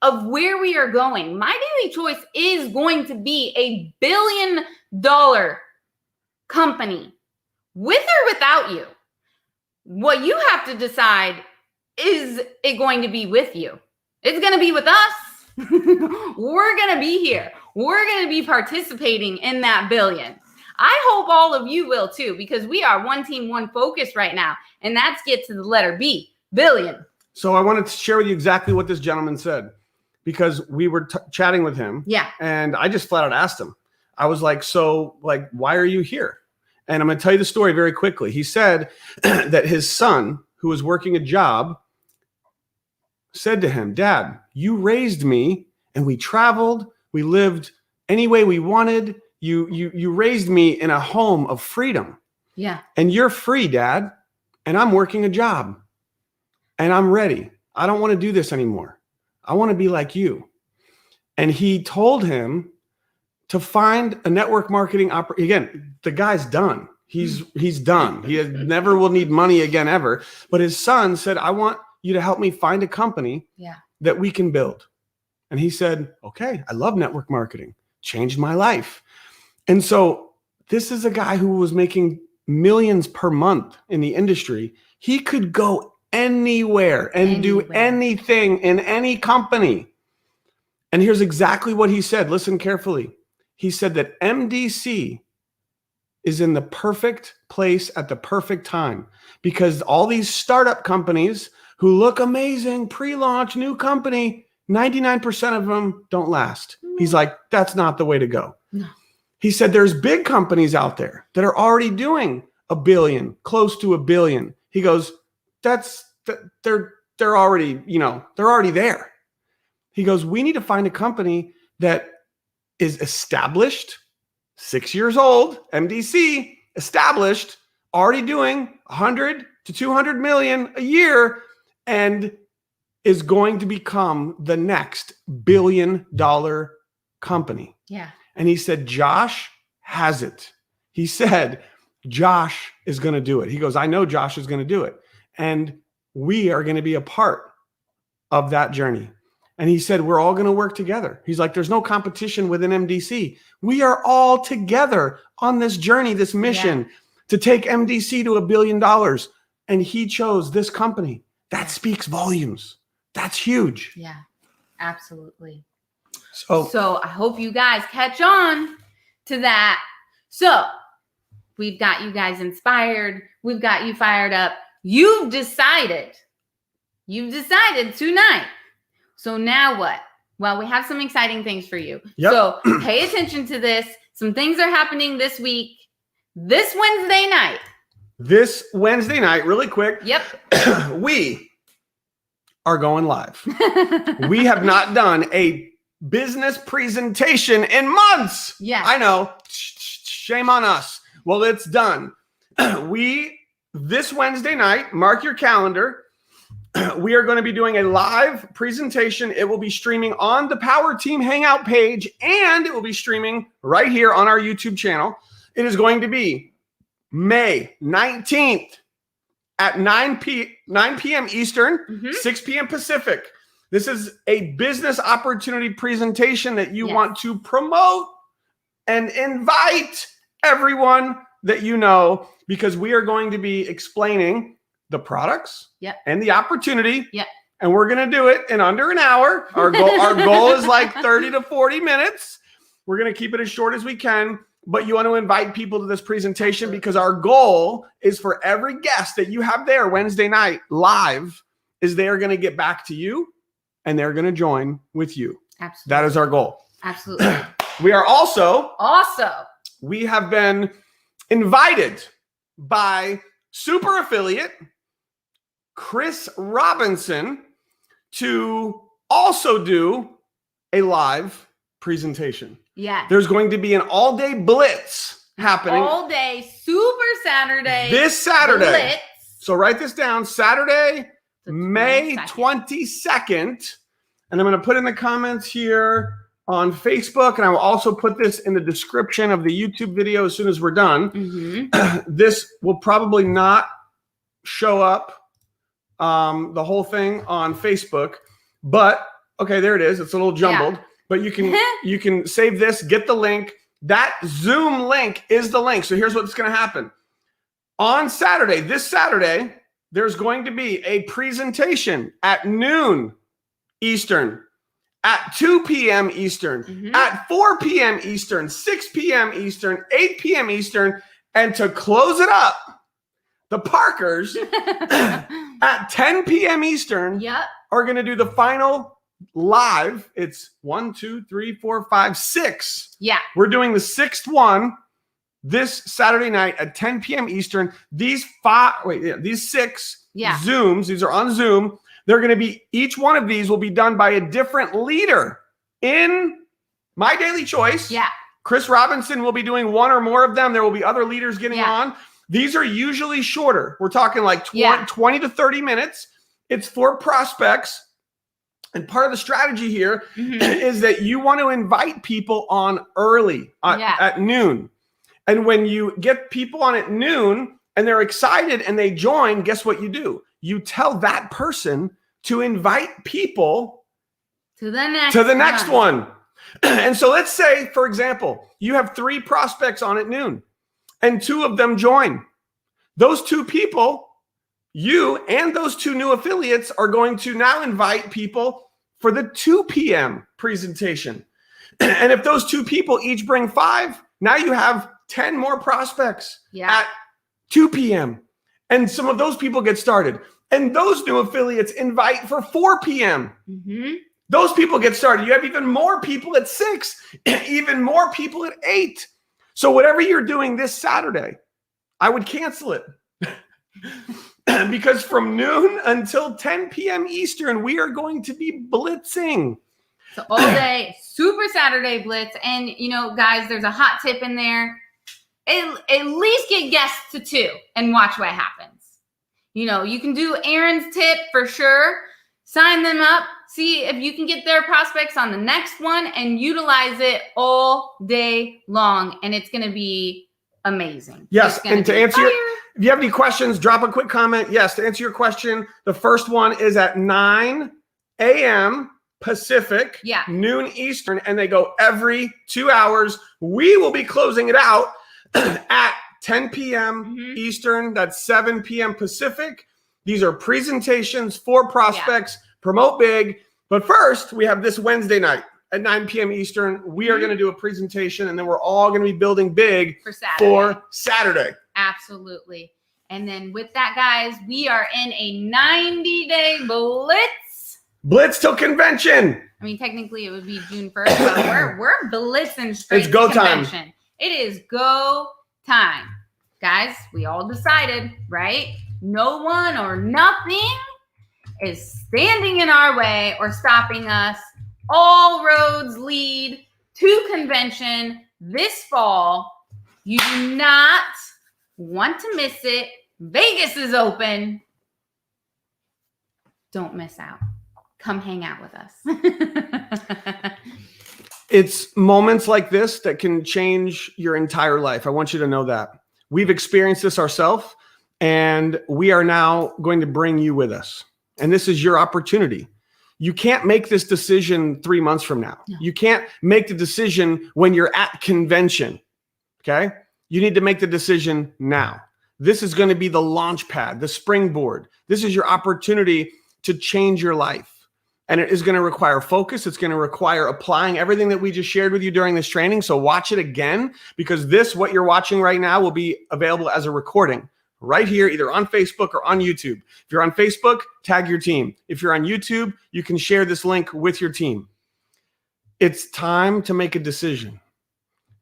B: of where we are going, My Daily Choice is going to be a $1 billion company with or without you. What you have to decide, is it going to be with you? It's going to be with us. We're going to be here. We're going to be participating in that billion. I hope all of you will too, because we are one team, one focus right now. And that's get to the letter B, billion.
A: So I wanted to share with you exactly what this gentleman said, because we were chatting with him.
B: Yeah.
A: And I just flat out asked him. I was like, so like, why are you here? And I'm going to tell you the story very quickly. He said that his son, who was working a job, said to him, Dad, you raised me and we traveled. We lived any way we wanted. You raised me in a home of freedom.
B: Yeah.
A: And you're free, Dad. And I'm working a job. And I'm ready. I don't want to do this anymore. I want to be like you. And he told him to find a network marketing again, the guy's done. He's done. He never will need money again ever. But his son said, I want you to help me find a company that we can build. And he said, okay, I love network marketing. Changed my life. And so this is a guy who was making millions per month in the industry. He could go anywhere and do anything in any company. And here's exactly what he said. Listen carefully. He said that MDC is in the perfect place at the perfect time, because all these startup companies who look amazing, pre-launch, new company, 99% of them don't last. He's like, that's not the way to go.
B: No.
A: He said there's big companies out there that are already doing $1 billion, close to $1 billion. He goes, they're already, they're already there. He goes, we need to find a company that is established, 6 years old, MDC, established, already doing 100 to 200 million a year, and is going to become the next $1 billion company.
B: Yeah.
A: And he said, Josh has it. He said, Josh is going to do it. He goes, I know Josh is going to do it. And we are going to be a part of that journey. And he said, we're all going to work together. He's like, there's no competition within MDC. We are all together on this journey, this mission to take MDC to $1 billion. And he chose this company. That speaks volumes. That's huge.
B: Yeah, absolutely.
A: So
B: I hope you guys catch on to that. So we've got you guys inspired. We've got you fired up. You've decided tonight. So now what? Well, we have some exciting things for you.
A: Yep.
B: So pay attention to this. Some things are happening this week. This Wednesday night, really quick. Yep.
A: We are going live. We have not done a business presentation in months.
B: Yeah.
A: I know. Shame on us. Well, it's done. This Wednesday night, mark your calendar. We are going to be doing a live presentation. It will be streaming on the Power Team Hangout page, and it will be streaming right here on our YouTube channel. It is going to be May 19th at 9 p.m. Eastern, 6 p.m. Pacific. This is a business opportunity presentation that you want to promote and invite everyone that you know, because we are going to be explaining the products and the opportunity. And we're going to do it in under an hour. Our goal is like 30 to 40 minutes. We're going to keep it as short as we can, but you want to invite people to this presentation because our goal is for every guest that you have there Wednesday night live is they're going to get back to you and they're going to join with you.
B: Absolutely.
A: That is our goal.
B: Absolutely.
A: We are we have been invited by super affiliate, Chris Robinson, to also do a live presentation.
B: Yeah.
A: There's going to be an all-day blitz happening.
B: All day, Super Saturday.
A: This Saturday.
B: Blitz.
A: So write this down. Saturday,
B: The
A: May 22nd. And I'm going to put in the comments here on Facebook, and I will also put this in the description of the YouTube video as soon as we're done. This will probably not show up, the whole thing on Facebook, but okay, there it is. It's a little jumbled, but you can save this, get the link. That Zoom link is the link. So here's what's going to happen. On Saturday, this Saturday, there's going to be a presentation at noon Eastern, at 2 p.m. Eastern, at 4 p.m. Eastern, 6 p.m. Eastern, 8 p.m. Eastern, and to close it up, the Parkers at 10 p.m. Eastern are going to do the final live. It's 1, 2, 3, 4, 5, 6.
B: Yeah.
A: We're doing the 6th one this Saturday night at 10 p.m. Eastern. These 6 Zooms, these are on Zoom. They're going to be, each one of these will be done by a different leader in My Daily Choice.
B: Yeah.
A: Chris Robinson will be doing one or more of them. There will be other leaders getting on. These are usually shorter. We're talking like 20 to 30 minutes. It's for prospects. And part of the strategy here is that you want to invite people on early at noon. And when you get people on at noon and they're excited and they join, guess what you do? You tell that person to invite people
B: to the next
A: one. And so let's say, for example, you have 3 prospects on at noon and 2 of them join. Those 2 people, you and those 2 new affiliates, are going to now invite people for the 2 p.m. presentation. And if those 2 people each bring 5, now you have 10 more prospects at 2 p.m. And some of those people get started. And those new affiliates invite for 4 p.m. Those people get started. You have even more people at 6, even more people at 8. So whatever you're doing this Saturday, I would cancel it. Because from noon until 10 p.m. Eastern, we are going to be blitzing.
B: So all day, Super Saturday Blitz. And, you know, guys, there's a hot tip in there. At least get guests to 2 and watch what happens. You know, you can do Aaron's tip for sure. Sign them up. See if you can get their prospects on the next one and utilize it all day long. And it's going to be amazing.
A: Yes. And to answer if you have any questions, drop a quick comment. Yes. To answer your question, the first one is at 9 a.m. Pacific, noon Eastern, and they go every 2 hours. We will be closing it out at 10 p.m. Eastern. That's 7 p.m. Pacific. These are presentations for prospects. Promote big. But first, we have this Wednesday night at 9 p.m. Eastern. We are going to do a presentation, and then we're all going to be building big for Saturday.
B: Absolutely. And then with that, guys, we are in a 90-day blitz.
A: Blitz till convention.
B: I mean, technically, it would be June 1st, but we're blitzing straight
A: it's go
B: to convention. Time. It is go time. Guys, we all decided, right? No one or nothing is standing in our way or stopping us. All roads lead to convention this fall. You do not want to miss it. Vegas is open. Don't miss out. Come hang out with us.
A: It's moments like this that can change your entire life. I want you to know that. We've experienced this ourselves, and we are now going to bring you with us. And this is your opportunity. You can't make this decision 3 months from now. No. You can't make the decision when you're at convention, okay? You need to make the decision now. This is going to be the launch pad, the springboard. This is your opportunity to change your life. And it is going to require focus. It's going to require applying everything that we just shared with you during this training. So watch it again, because what you're watching right now, will be available as a recording right here, either on Facebook or on YouTube. If you're on Facebook, tag your team. If you're on YouTube, you can share this link with your team. It's time to make a decision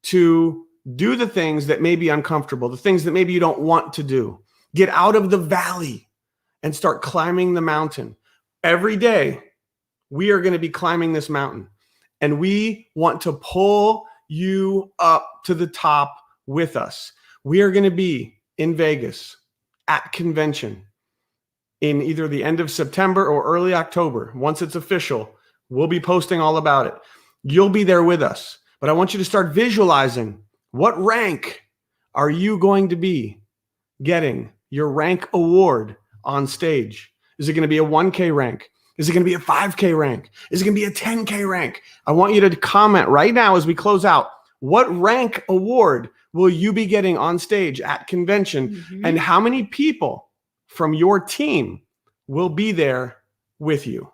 A: to do the things that may be uncomfortable, the things that maybe you don't want to do. Get out of the valley and start climbing the mountain. Every day, we are going to be climbing this mountain, and we want to pull you up to the top with us. We are going to be in Vegas at convention in either the end of September or early October. Once it's official, we'll be posting all about it. You'll be there with us, but I want you to start visualizing what rank are you going to be getting your rank award on stage. Is it going to be a 1K rank? Is it going to be a 5K rank? Is it going to be a 10K rank? I want you to comment right now as we close out. What rank award will you be getting on stage at convention? And how many people from your team will be there with you?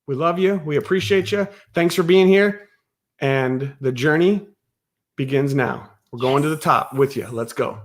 A: We love you. We appreciate you. Thanks for being here. And the journey begins now. We're going to the top with you. Let's go.